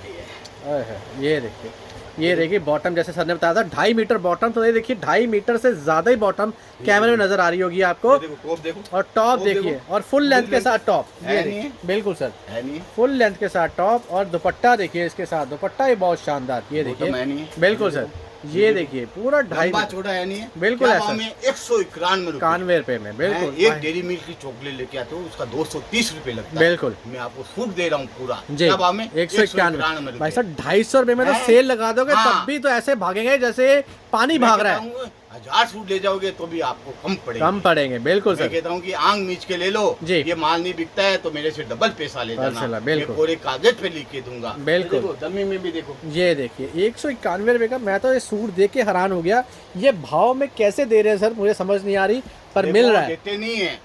ओए होए, ये देखिए, ये देखिए बॉटम, जैसे सर ने बताया था 2.5 मीटर बॉटम, तो ये देखिए 2.5 मीटर से ज्यादा ही बॉटम कैमरे में नजर आ रही होगी आपको। ये देखो, टॉप देखो, और टॉप टॉप देखिए, देखो। और फुल लेंथ के साथ टॉप, है ये नहीं देखिए, बिल्कुल सर है नहीं? फुल लेंथ के साथ टॉप, और दुपट्टा देखिए इसके साथ, दुपट्टा ही बहुत शानदार, ये बॉटम है देखिए नहीं? बिल्कुल सर, ये देखिए पूरा 2.5 लंबा छोटा है नहीं है? बिल्कुल क्या ऐसा। भाव में? 191 रुपए। 91 रुपए में, बिल्कुल एक डेरी मिल्क की चॉकलेट लेके आते हो, उसका 230 रुपए लगता है। बिल्कुल। मैं आपको सूट दे रहा हूँ पूरा। जी क्या भाव में? 191 रुपए। भाई साहब 250 रुपए में तो हैं? सेल लगा दोगे, हाँ। तब भी तो ऐसे भागेंगे जैसे पानी भाग रहा है। 1000 सूट ले जाओगे तो भी आपको कम पड़ेगा। कम पड़ेंगे, बिल्कुल मैं सर। कहता हूँ कि आंग मीच के ले लो। जी। ये माल नहीं बिकता है तो मेरे से डबल पैसा ले पैसा जाना। ला, बिल्कुल। मैं पूरे कागज पे लिख के दूंगा। बिल्कुल। ये देखो, डमी में भी देखो। ये देखिए 191 रुपए का, मैं तो ये सूट देख के हैरान हो गया, ये भाव में कैसे दे रहे हैं सर, मुझे समझ नहीं आ रही, पर मिल देखो, रहा है। देते नहीं है,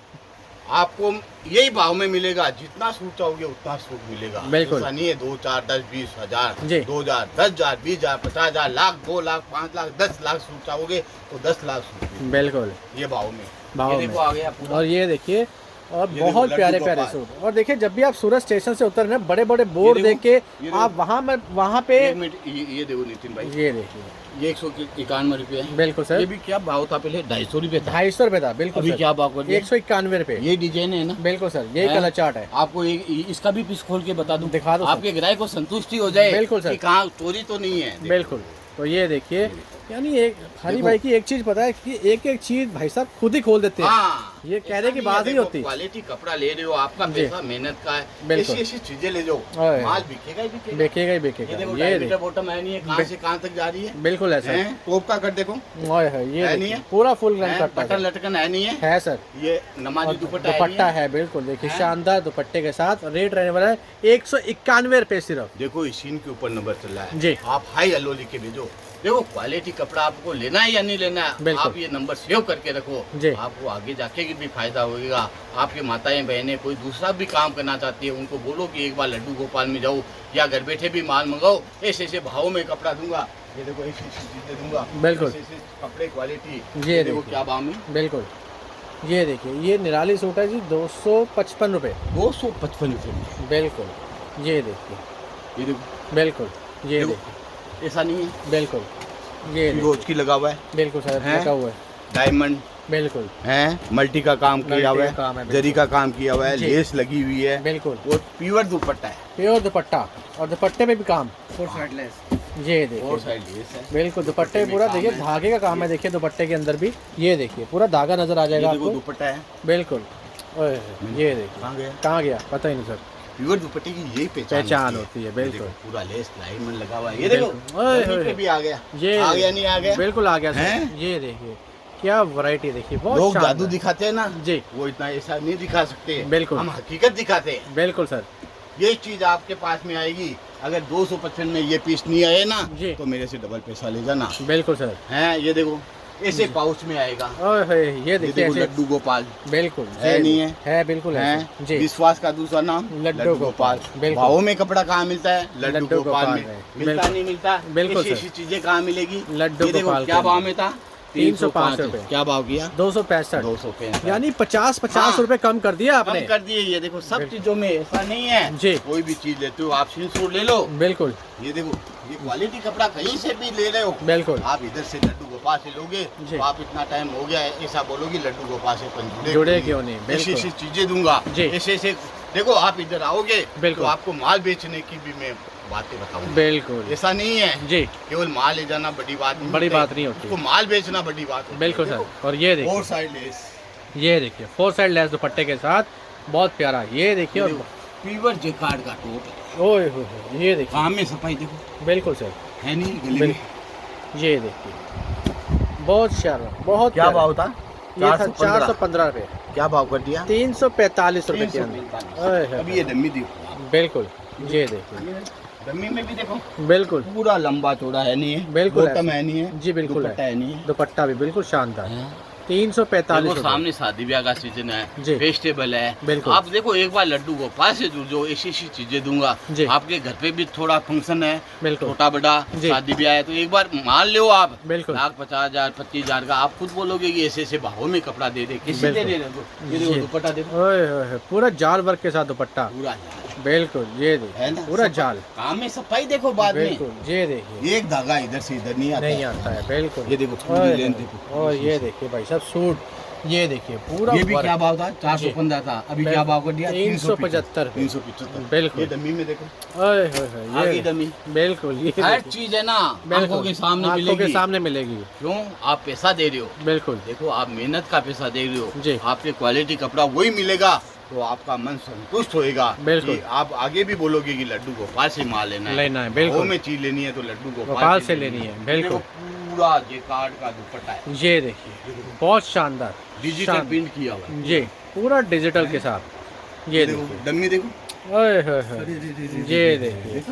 आपको यही भाव में मिलेगा। जितना सूट चाहोगे उतना सूट मिलेगा। बिल्कुल। ऐसा नहीं है 2 4 10 20 हजार, जी। 2,000 10,000 20,000 50,000 लाख 2 लाख 5 लाख 10 लाख सूट चाहोगे तो 10 लाख सूट मिलेगा। बिल्कुल ये भाव में। भाव ये में। देखो आ गया पूरा। और ये देखिए, और ये बहुत देखो, प्यारे लड्डू प्यारे गोपाल। सूट। और देखिए जब भी आप सूरत स्टेशन से उतर रहे हैं, बड़े बड़े बोर्ड देख के देखो। आप वहाँ पे, एक मिनट, ये देखो नितिन भाई, ये देखिए, ये 191 रुपए है। बिल्कुल सर, ये भी क्या भाव था पहले? 250 रुपए था। 250 रुपए था, बिल्कुल अभी सर। क्या भाव कर दिया? 191 रुपए, ये डिजाइन है ना? बिल्कुल सर, यही हैं? कलर चार्ट है। आपको इसका भी पीस खोल के बता दूं, दिखा दो सर। आपके ग्राहक को संतुष्टि हो जाए। बिल्कुल सर। कि कहाँ चोरी तो नहीं है। बिल्कुल। तो ये देखिए, यानी एक हरी देखो। भाई की एक चीज पता है कि एक एक चीज भाई साहब खुद ही खोल देते हैं। हाँ, ये कहने की बात नहीं होती। क्वालिटी कपड़ा ले रहे हो, आपका जी। पैसा मेहनत का है। बिल्कुल। ऐसी ऐसी चीजें ले जाओ, ओए। माल बिकेगा ही बिकेगा। बिकेगा ही ये बिकेगा। देखो, ये 2.5 देख, मीटर बॉटम है नहीं है, कहाँ से कहाँ तक जा रही है? बिल्कुल ऐसा हैं? टॉप का कट देखो, ओए है, ये है नहीं देखिए, है? पूरा फुल हैं? रंग बटन लटकन है नहीं है? है सर। ये और नमाजी दुपट्टा दुपट्टा है। है, बिल्कुल देखिए हैं? शानदार दुपट्टे के साथ। रेट रहने वाला है 191 रुपए सिर्फ। देखो, इस सीन के ऊपर नंबर चल रहा है। जी। आप हाई हेलो लिख के भेजो, देखो क्वालिटी कपड़ा आपको लेना है या नहीं लेना है, बिल्कुल। आप ये नंबर सेव करके रखो, जी। आपको आगे जाके भी फायदा होगा। आपके माताएं बहनें कोई दूसरा भी काम करना चाहती है, उनको बोलो कि एक बार लड्डू गोपाल में जाओ या घर बैठे भी माल मंगाओ, ऐसे ऐसे भाव में कपड़ा दूंगा, ये देखो ऐसी ऐसी चीजें दूंगा, बिल्कुल। ऐसे ऐसे कपड़े क्वालिटी, ये देखो देखिए। क्या भाव में, बिल्कुल। ये देखिए, ये निराली सूट है जी, 255 रुपये। 255 रुपये में। बिल्कुल। ये देखिए, ये देखो, बिल्कुल। ये देखो, देखिए, ऐसा नहीं है, बिल्कुल। ये देखिए, रोज की लगा हुआ है, बिल्कुल सर, हैं? लगा हुआ है। डायमंड बिल्कुल। है, मल्टी का काम मल्टी किया हुआ का काम है, है, बिल्कुल। जरी का काम किया हुआ है, जी। लेस लगी हुई है, बिल्कुल। और प्योर दुपट्टा है, प्योर दुपट्टा, और दुपट्टे में भी काम। Full side lace. ये और देखिए, साइड लेस है, बिल्कुल दुपट्टे में पूरा काम देखिए, है। धागे का काम है, देखिए दुपट्टे के अंदर भी। ये देखिए, पूरा धागा नजर आ ये जाएगा देखो आपको। दुपट्टा है, बिल्कुल। ओए, ये देखिए, कहाँ गया, कहाँ गया पता ही नहीं सर। प्योर दुपट्टे की यही पहचान होती है, ये बिल्कुल। देखो, पूरा लेस डायमंड लगा हुआ है, ये देखो बिल्कुल। ओए, गर्मी ओए, पे भी आ गया, ये आ गया नहीं आ गया, बिल्कुल आ गया सर। हैं? ये देखिए, क्या वैरायटी देखिए, बहुत लोग शानदार। जादू दिखाते हैं ना जी, वो इतना ऐसा नहीं दिखा सकते, बिल्कुल। हम हकीकत दिखाते हैं। बिल्कुल सर। ये चीज आपके पास में आएगी, अगर 255 में ये पीस नहीं आए ना जी। तो मेरे से डबल पैसा ले जाना बिल्कुल सर। है। ये देखो ऐसे पाउच में आएगा, ओए होए, ये ये देखिए देखो ऐसे। लड्डू गोपाल बिल्कुल है, जी, नहीं है? है बिल्कुल है है, जी। विश्वास का दूसरा नाम लड्डू गोपाल, बिल्कुल। भावों में कपड़ा कहाँ मिलता है, लड्डू लड्डू गोपाल गोपाल में में, मिलता बिल्कुल। नहीं मिलता, बिल्कुल ऐसी सर। ऐसी चीजें कहाँ मिलेगी, लड्डू ये देखो गोपाल क्या के भाव अंदर। में था, 305 रुपए। क्या भाव किया, 265, 265, यानी 50 हाँ। रुपए कम कर दिया आपने। कम कर दिए। ये देखो सब बिल्कुल। चीजों में ऐसा नहीं है, जी। कोई भी चीज लेते हो आप सिल सूट ले लो, बिल्कुल ये देखो ये क्वालिटी कपड़ा कहीं से भी ले रहे हो, बिल्कुल। आप इधर से लड्डू गोपाल से लोगे जी। तो आप इतना टाइम हो गया है ऐसा बोलोगे लड्डू गोपाल से अपन जुड़े क्यों नहीं, ऐसी बिल्कुल। ऐसी चीजें दूंगा, जी। ऐसे ऐसे देखो आप इधर आओगे बिल्कुल। तो आपको माल बेचने की भी मैं बातें बताऊंगा, बिल्कुल ऐसा नहीं है जी, केवल माल ले जाना बड़ी बात नहीं बड़ी होती, बात नहीं होती। उसको माल बेचना बड़ी बात होती है। बिल्कुल सर। और ये देखिए, और साइड लेस, ये देखिए 4 साइड लेस दुपट्टे के साथ, बहुत प्यारा। ये देखिए, और प्योर जेकार्ड का टोप, ओए होए होए, ये देखिए, काम में सफाई देखो बिल्कुल सर। है नहीं गले बिल- में। ये देखिए, बहुत शानदार, बहुत क्या प्यारा। भाव था, ये था 415 रुपये, क्या भाव कर दिया, 345 रुपए के 345। अंदर। ओए होए, अभी ये डम्मी देखो, बिल्कुल। ये देखिए, डम्मी में भी देखो बिल्कुल पूरा लंबा चौड़ा है नहीं है, बिल्कुल बॉटम है नहीं है, जी, बिल्कुल दुपट्टा है नहीं है, दुपट्टा भी बिल्कुल शानदार। देखो 345 रुपए। सामने शादी ब्याह का सीजन जी। है, फेस्टिवल है, बिल्कुल। आप देखो एक बार लड्डू गोपाल से जुड़ जाओ, ऐसी ऐसी चीजें दूंगा, जी। आपके घर पे भी थोड़ा फंक्शन है, बिल्कुल छोटा बड़ा जी। शादी ब्याह है, तो एक बार मान लो आप बिल्कुल। 1,50,000 25,000 का, आप खुद बोलोगे कि ऐसे ऐसे भावों में कपड़ा दे दे, किसी दे बिल्कुल। दे देखो, ये देखो जी। दुपट्टा देखो ओए होए होए, पूरा जाल वर्क के साथ दुपट्टा, पूरा बिल्कुल। ये है देखिए, ना, पूरा सब जाल, काम में सफाई देखो बाद में, बिल्कुल। ये देखिए, एक धागा इधर से इधर नहीं आता नहीं है। आता है, बिल्कुल। ये देखो पूरी ओए लेंथ होए, देखो, और ये देखिए भाई साहब सूट, ये देखिए पूरा ये भी वर्क। क्या भाव था, 415 था, अभी क्या भाव कर दिया, 375 375। बिल्कुल। ये डमी में देखो, ओए होए होए, आगे ये डमी, बिल्कुल। ये हर देखिए, चीज है ना बिल्कुल। आंखों के सामने आंखों के मिलेगी, सामने मिलेगी, क्यों आप पैसा दे रहे हो, बिल्कुल देखो आप मेहनत का पैसा दे रहे हो, जी। आपके क्वालिटी कपड़ा वही मिलेगा तो आपका मन संतुष्ट होएगा, बिल्कुल। कि आप आगे भी बोलोगे कि लड्डू गोपाल से माल लेना है, बिल्कुल। वो में चीज लेनी है तो लड्डू गोपाल से लेनी है, बिल्कुल। देखो, पूरा जेकार्ड का दुपट्टा है, ये देखिए, बहुत शानदार, डिजिटल शानदार। प्रिंट किया हुआ है, जी, पूरा डिजिटल के साथ। ये देखो देखिए, डमी देखो, ओए होए होए, ये देखिए,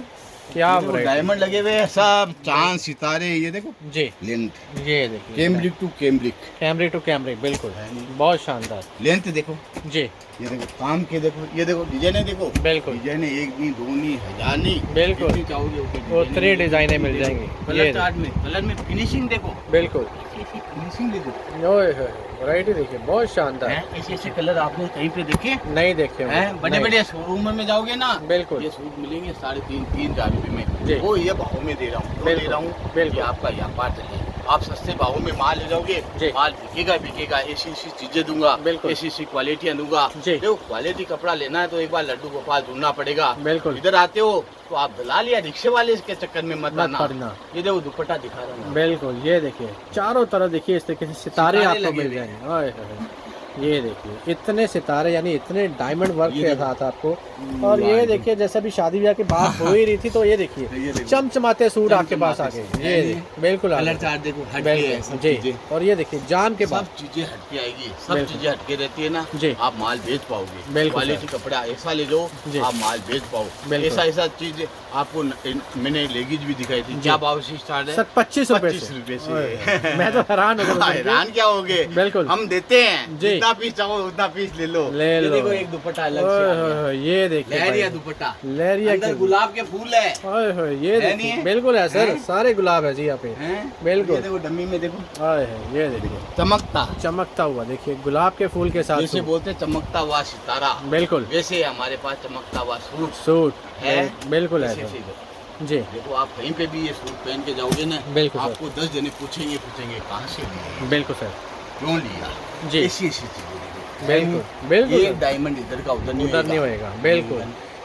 क्या देखो, वैरायटी। डायमंड लगे हुए हैं सब, चांद सितारे, ये देखो जी, लेंथ ये देखिए, कैमरिक टू कैमरिक, कैमरे टू कैमरे, बिल्कुल है नहीं। बहुत शानदार। लेंथ देखो, जी, ये देखो काम के देखो, ये देखो डिजाइने देखो, बिल्कुल डिजाइने एक नहीं दो नहीं हजार नहीं, बिल्कुल। जितनी चाहोगे उतनी उतनी डिजाइनें मिल जाएंगी। ये कलर चार्ट में, कलर में फिनिशिंग देखो, बिल्कुल। फिनिशिंग देखो, ओए होए, वैरायटी देखिए, बहुत शानदार। ऐसे ऐसे कलर आपने कहीं पे देखे नहीं देखे होंगे, हैं, बड़े नहीं। बड़े शोरूम में जाओगे ना, बिल्कुल। ये सूट मिलेंगे 3,500 रुपए जी। में, वो ये भाव में दे रहा हूँ, बिल्कुल, दे रहा हूँ, बिल्कुल। ये आपका व्यापार चले, आप सस्ते भावों में माल ले जाओगे, जी। माल बिकेगा, ऐसी ऐसी चीजें दूंगा, बिल्कुल। ऐसी ऐसी क्वालिटियाँ दूंगा, जी। देखो क्वालिटी कपड़ा लेना है तो एक बार लड्डू गोपाल ढूंढना पड़ेगा, बिल्कुल। इधर आते हो तो आप दलाल या रिक्शे वाले के चक्कर में मत मत आना, पड़ना। ये देखो दुपट्टा दिखा रहा हूँ, बिल्कुल। ये देखिए, चारों तरफ देखिए इस तरीके से सितारे सितारे आपको लगे मिल हुए जाएंगे। ओए होए, ये देखिए इतने सितारे, यानी इतने डायमंड वर्क ये के देखो। साथ आपको। और ये देखिए, जैसे अभी शादी ब्याह की बात हो ही रही थी, तो ये ये देखिए देखो। चमचमाते सूट आपके पास आ चमचमाते गए। ये सूट। देखिए, बिल्कुल आ कलर गए। चार्ट देखो हटके बिल्कुल, है, सब जी। चीजें, और ये देखिए जाम के बाद, सब चीजें हटके आएगी, सब बिल्कुल। चीजें हटके रहती है ना, जी। आप माल बेच पाओगे, बिल्कुल क्वालिटी कपड़ा ऐसा ले लो जी। आप माल बेच पाओ, बिल्कुल। ऐसा ऐसा चीज आपको मैंने लेगीज भी दिखाई थी, क्या भाव से स्टार्ट है? सर 25 रुपए 25 से। रुपए से। मैं तो हैरान हो गया। हैरान क्या हो गए? बिल्कुल। हम देते हैं, जी। जितना पीस चाहो उतना पीस ले लो। ले ये लो। देखो एक दुपट्टा अलग से आ गया। ये देखिए लहरिया भाई। दुपट्टा, लहरिया अंदर के गुलाब के फूल है। ओए होए ये है देखिए नहीं है? बिल्कुल है सर, हैं? सारे गुलाब है जी यहाँ पे। हैं? बिल्कुल। ये देखो डम्मी में देखो, ओए होए ये देखिए चमकता, चमकता हुआ, देखिए गुलाब के फूल के साथ जैसे सूट। बोलते हैं चमकता हुआ सितारा, बिल्कुल वैसे हमारे पास चमकता हुआ सूट सूट है। बिल्कुल है ऐसे सर। ऐसे जी देखो, आप कहीं पे भी ये सूट पहन के जाओगे ना, बिल्कुल सर। आपको 10 जने पूछेंगे कहाँ से लिया, बिल्कुल सर। क्यों लिया, जी। ऐसी ऐसी चीजें देखो। बिल्कुल बिल्कुल ये सर। डायमंड इधर का उधर नहीं उधर नहीं होएगा बिल्कुल।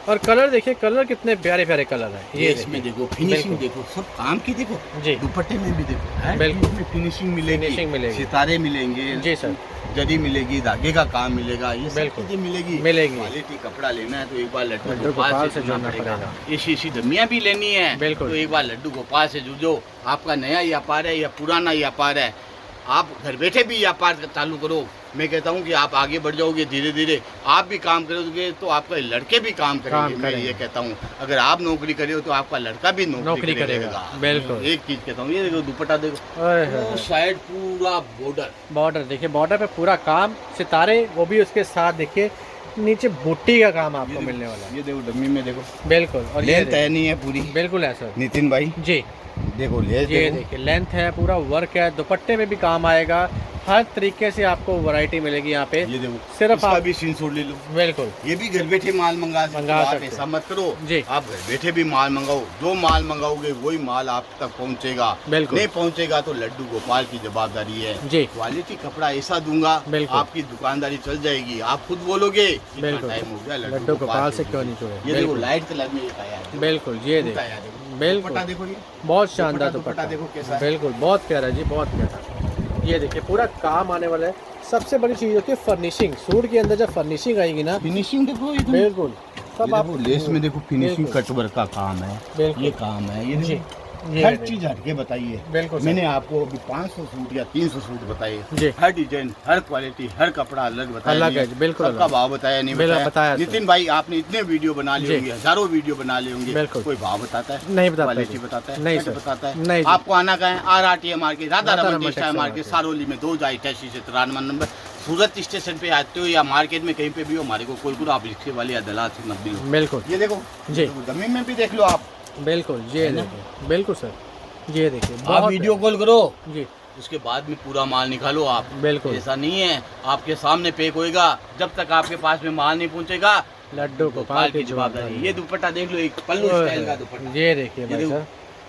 और कलर देखिए, कलर कितने प्यारे प्यारे कलर है ये ये इसमें देखिए। देखो फिनिशिंग, बिल्कुल। देखो सब काम की, देखो जी दुपट्टे में भी देखो, हर बिल्कुल। चीज में फिनिशिंग मिलेगी, फिनिशिंग मिलेगी। सितारे मिलेंगे, जी सर जरी मिलेगी, धागे का काम मिलेगा, ये सब बिल्कुल। चीजें मिलेगी। मिलेगी। क्वालिटी कपड़ा लेना है तो एक बार लड्डू लड्डू गोपाल गोपाल से से जुड़ना जुड़ना पड़ेगा। पड़ेगा। ऐसी ऐसी डमियाँ भी लेनी है बिल्कुल। तो एक बार लड्डू गोपाल से जुड़ो। आपका नया व्यापार है या पुराना व्यापार है, आप घर बैठे भी व्यापार चालू करो। मैं कहता हूँ कि आप आगे बढ़ जाओगे, धीरे धीरे आप भी काम करोगे तो आपके लड़के भी काम करेंगे। मैं ये कहता हूँ, अगर आप नौकरी करे हो तो आपका लड़का भी नौकरी करेगा। बिल्कुल। एक चीज कहता हूँ, ये देखो दुपट्टा देखो, ओए होए वो साइड पूरा बॉर्डर, बॉर्डर देखिए, बॉर्डर पे पूरा काम, सितारे वो भी उसके साथ, देखिए नीचे बूटी का काम आपको मिलने वाला है। ये देखो डम्मी में देखो, बिल्कुल। और ये लेंथ है नहीं है पूरी, बिल्कुल है सर। नितिन भाई जी देखो लेंथ ये देखो। देखिए लेंथ है, पूरा वर्क है, दुपट्टे में भी काम आएगा, हर तरीके से आपको वैरायटी मिलेगी यहाँ पे। ये देखो सिर्फ इसका आप भी स्क्रीनशॉट ले लो, बिल्कुल ये भी घर बैठे माल मंगा सकते हो आप, सकते ऐसा मत करो जी। आप घर बैठे भी माल मंगाओ, जो माल मंगाओगे वही माल आप तक पहुंचेगा। बिल्कुल। नहीं पहुंचेगा तो लड्डू गोपाल की जवाबदारी है जी क्वालिटी कपड़ा ऐसा दूंगा, बिल्कुल। आपकी दुकानदारी चल जाएगी, आप खुद बोलोगे इतना बिल्कुल। टाइम हो गया लड्डू गोपाल से क्यों नहीं जुड़े। ये देखो बिल्कुल। लाइट कलर में ये आया है, बिल्कुल ये सूट देखिए आया है, देखो। बिल्कुल। दुपट्टा देखो, ये बहुत शानदार दुपट्टा दुपट्टा देखो कैसा है। बिल्कुल बहुत प्यारा जी, बहुत प्यारा। ये देखिए पूरा काम आने वाला है। सबसे बड़ी चीज़ होती है फर्निशिंग, सूट के अंदर जब फर्निशिंग आएगी ना, फिनिशिंग देखो, ये बिल्कुल सब आप लेस में देखो फिनिशिंग बिल्कुल। कट वर्क का काम है, बिल्कुल। ये काम है, ये जी देखो ये हर देखिए। चीज हटके बताइए। बिल्कुल सर। मैंने आपको अभी 500 सूट या 300 सूट बताए, जी हर डिजाइन, हर क्वालिटी, हर कपड़ा अलग बताया, अलग नहीं है, बिल्कुल सबका अलग। भाव बताया नहीं बिल्कुल बताया सर। नितिन भाई आपने इतने वीडियो बना लिए जी। होंगे, हजारों वीडियो बना लिए होंगे, बिल्कुल। कोई भाव बताता है? नहीं बताता क्वालिटी जी। बताता है? नहीं कट सर। बताता है? नहीं जी। आपको आना कहाँ है? RRTM market, Radha Radha Raman Raman textile textile market, market. Saroli में 288 से 93 नंबर। सूरत स्टेशन पे आते हो या मार्केट में कहीं पे भी हो, हमारे को कॉल करो, आप रिक्शे वाले या दलाल से मत मिलो। बिल्कुल ये देखो जी। जमीन में भी देख लो आप, बिल्कुल ये है ना? देखिए बिल्कुल सर ये देखिए आप बहुत वीडियो कॉल करो, जी उसके बाद में पूरा माल निकालो आप। बिल्कुल। ऐसा नहीं है आपके सामने पैक होएगा, जब तक आपके पास में माल नहीं पहुंचेगा लड्डू गोपाल की जवाबदारी ये दुपट्टा देख लो, एक पल्लू स्टाइल का दुपट्टा, ये देखिए भाई देखो। सर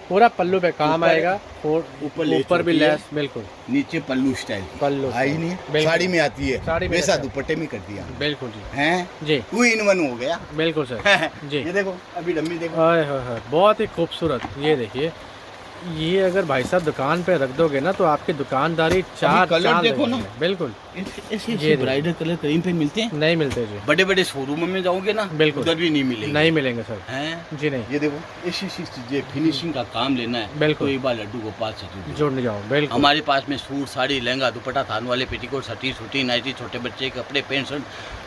पूरा पल्लू पे काम ऊपर- आएगा और ऊपर लेस ऊपर भी होती है। लेस बिल्कुल नीचे पल्लू स्टाइल, पल्लू आई स्टाइल। नहीं है? बिल्कुल। साड़ी में आती है, साड़ी में वैसा रहता है। दुपट्टे में कर दिया बिल्कुल जी हैं, जी 2 in 1 हो गया। बिल्कुल सर जी। ये देखो अभी डम्मी देखो, हाय हाय हाय बहुत ही खूबसूरत। ये देखिए ये अगर भाई साहब दुकान पे रख दोगे ना तो आपकी दुकानदारी चार कलर चांद देखो लग ना। जाएंगे। बिल्कुल ऐसे ये ब्राइडल कलर कहीं पे मिलते हैं? नहीं मिलते जी, बड़े बड़े शोरूम में जाओगे ना, बिल्कुल। उधर भी नहीं मिलेंगे। नहीं मिलेंगे सर हैं? जी नहीं। ये देखो ऐसी चीजें, फिनिशिंग का काम लेना है बिल्कुल। तो एक बार लड्डू गोपाल से जुड़ो। जोड़ने जाओ बिल्कुल हमारे पास में सूट, साड़ी, लहंगा, दुपट्टा, थान वाले पेटीकोट, सटी, सूटी, नाइटी, छोटे बच्चे के कपड़े, पेंट शर्ट,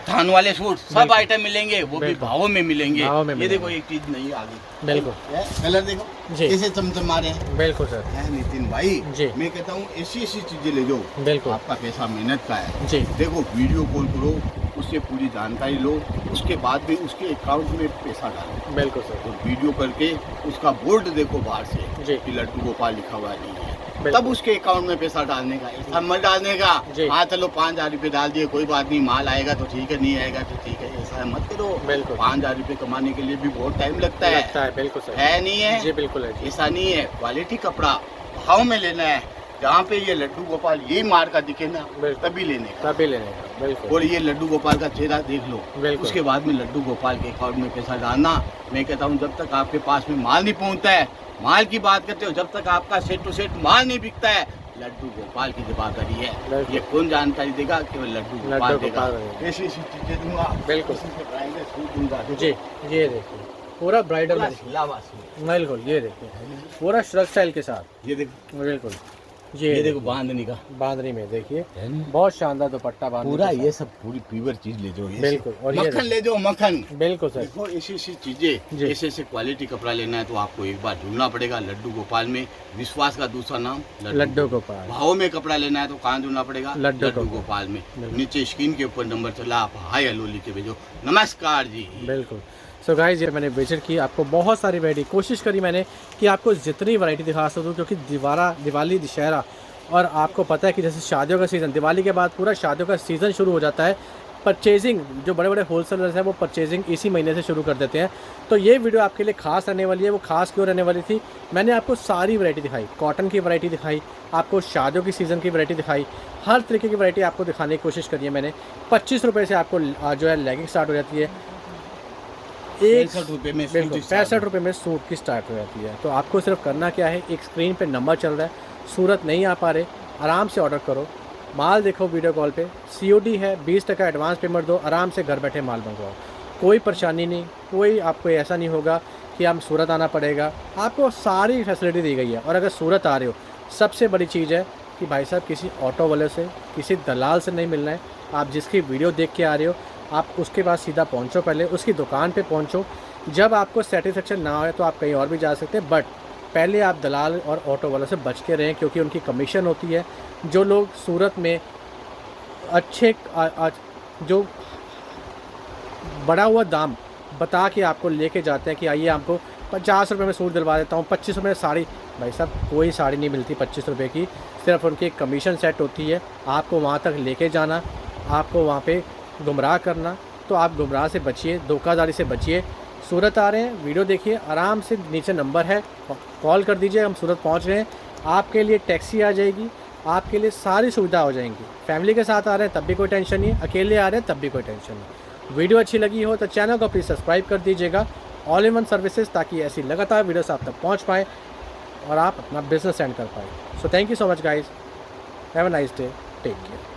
थान वाले सूट, सब बिल्कुल। आइटम मिलेंगे, वो भी बिल्कुल। भावों में मिलेंगे। भावों में ये मिलेंगे। देखो एक चीज नहीं आगे, बिल्कुल कलर देखो जी। कैसे चमचम आ रहे हैं। बिल्कुल सर हैं नितिन भाई, जी। मैं कहता हूँ ऐसी ऐसी चीजें ले जाओ, बिल्कुल आपका पैसा मेहनत का है। जी देखो वीडियो कॉल करो, उससे पूरी जानकारी लो, उसके बाद भी उसके अकाउंट में पैसा डालो। बिल्कुल सर तो वीडियो करके उसका बोर्ड देखो बाहर से जी। कि लड्डू गोपाल लिखा हुआ नहीं है, बिल्कुल। तब उसके अकाउंट में पैसा डालने का, ऐसा मत डालने का जी। हाँ चलो 5,000 रुपये डाल दिए, कोई बात नहीं, माल आएगा तो ठीक है, नहीं आएगा तो ठीक है, ऐसा मत करो। बिल्कुल। 5,000 रुपये कमाने के लिए भी बहुत टाइम लगता है बिल्कुल सर नहीं है? जी बिल्कुल है जी ऐसा नहीं है, क्वालिटी कपड़ा भाव में लेना है, जहाँ पे ये लड्डू गोपाल यही मार का दिखे ना, बिल्कुल। तभी लेने का। तभी लेने का बिल्कुल और ये लड्डू गोपाल का चेहरा देख लो, बिल्कुल। उसके बाद में लड्डू गोपाल के अकाउंट में पैसा डालना। मैं कहता हूँ जब तक आपके पास में माल नहीं पहुँचता है, माल की बात करते हो, जब तक आपका सेट टू सेट माल नहीं बिकता है, लड्डू गोपाल की जवाबदारी है। बिल्कुल। ये कौन जानकारी देगा? केवल लड्डू गोपाल लड्डू देगा। गोपाल देगा। ऐसी ऐसी चीजें दूंगा, बिल्कुल। इसी से ब्राइडल सूट दूंगा। जी ये देखिए पूरा ब्राइडल पूरा में देखिए। सिला हुआ सूट। बिल्कुल ये देखिए पूरा श्रग स्टाइल के साथ ये देखो बिल्कुल ये देखो बांधनी का बांधनी में देखिए है नहीं? बहुत शानदार दुपट्टा बांधनी पूरा के साथ। ये सब पूरी प्योर चीज ले जाओ, बिल्कुल, और ये मक्खन ले जाओ, मक्खन। बिल्कुल सर। देखो ऐसी ऐसी चीजें, जी। ऐसे ऐसे क्वालिटी कपड़ा लेना है तो आपको एक बार ढूंढना पड़ेगा लड्डू गोपाल में। विश्वास का दूसरा नाम लड्डू गोपाल। भाव में कपड़ा लेना है तो कहाँ ढूंढना पड़ेगा? लड्डू गोपाल में। बिल्कुल। नीचे स्क्रीन के ऊपर नंबर चला, आप हाय हेलो लिख के भेजो। नमस्कार जी। बिल्कुल। सो गाइस, ये मैंने विजिट की, आपको बहुत सारी वैरायटी कोशिश करी मैंने कि आपको जितनी वैरायटी दिखा सकूँ, क्योंकि दिवाली दशहरा और आपको पता है कि जैसे शादियों का सीज़न, दिवाली के बाद पूरा शादियों का सीज़न शुरू हो जाता है। परचेजिंग जो बड़े बड़े होलसेलर्स हैं वो परचेजिंग इसी महीने से शुरू कर देते हैं। तो ये वीडियो आपके लिए खास रहने वाली है। वो खास क्यों रहने वाली थी, मैंने आपको सारी वैरायटी दिखाई, कॉटन की वैरायटी दिखाई, आपको शादियों की सीज़न की वैरायटी दिखाई, हर तरीके की वैरायटी आपको दिखाने की कोशिश करी है मैंने। 25 रुपये से आपको जो है लेगिंग स्टार्ट हो जाती है, 65 रुपये में सूट बिल्कुल 65 रुपये में सूट की स्टार्ट हो जाती है। तो आपको सिर्फ करना क्या है, एक स्क्रीन पे नंबर चल रहा है, सूरत नहीं आ पा रहे, आराम से ऑर्डर करो, माल देखो वीडियो कॉल पे, COD है, 20% एडवांस पेमेंट दो, आराम से घर बैठे माल मंगवाओ, कोई परेशानी नहीं, कोई आपको ऐसा नहीं होगा कि हम सूरत आना पड़ेगा, आपको सारी फैसिलिटी दी गई है। और अगर सूरत आ रहे हो, सबसे बड़ी चीज़ है कि भाई साहब किसी ऑटो वाले से, किसी दलाल से नहीं मिलना है। आप जिसकी वीडियो देख के आ रहे हो, आप उसके पास सीधा पहुंचो, पहले उसकी दुकान पे पहुंचो। जब आपको सेटिस्फेक्शन ना हो तो आप कहीं और भी जा सकते हैं, बट पहले आप दलाल और ऑटो वालों से बच के रहें, क्योंकि उनकी कमीशन होती है। जो लोग सूरत में अच्छे जो बढ़ा हुआ दाम बता के आपको लेके जाते हैं कि आइए आपको 50 रुपये में सूट दिलवा देता हूँ, 25 रुपये में साड़ी, भाई साहब कोई साड़ी नहीं मिलती 25 रुपये की, सिर्फ उनकी कमीशन सेट होती है। आपको वहाँ तक लेके जाना, आपको वहाँ पे गुमराह करना, तो आप गुमराह से बचिए, धोखाधड़ी से बचिए। सूरत आ रहे हैं, वीडियो देखिए, आराम से नीचे नंबर है, कॉल कर दीजिए, हम सूरत पहुँच रहे हैं, आपके लिए टैक्सी आ जाएगी, आपके लिए सारी सुविधा हो जाएंगी। फैमिली के साथ आ रहे हैं तब भी कोई टेंशन नहीं, अकेले आ रहे हैं तब भी कोई टेंशन नहीं। वीडियो अच्छी लगी हो तो चैनल को प्लीज़ सब्सक्राइब कर दीजिएगा, ऑल इन वन सर्विसेज, ताकि ऐसी लगातार वीडियोस आप तक पहुँच पाए और आप अपना बिजनेस एंड कर पाए। So thank you so much guys, have a nice day, take care.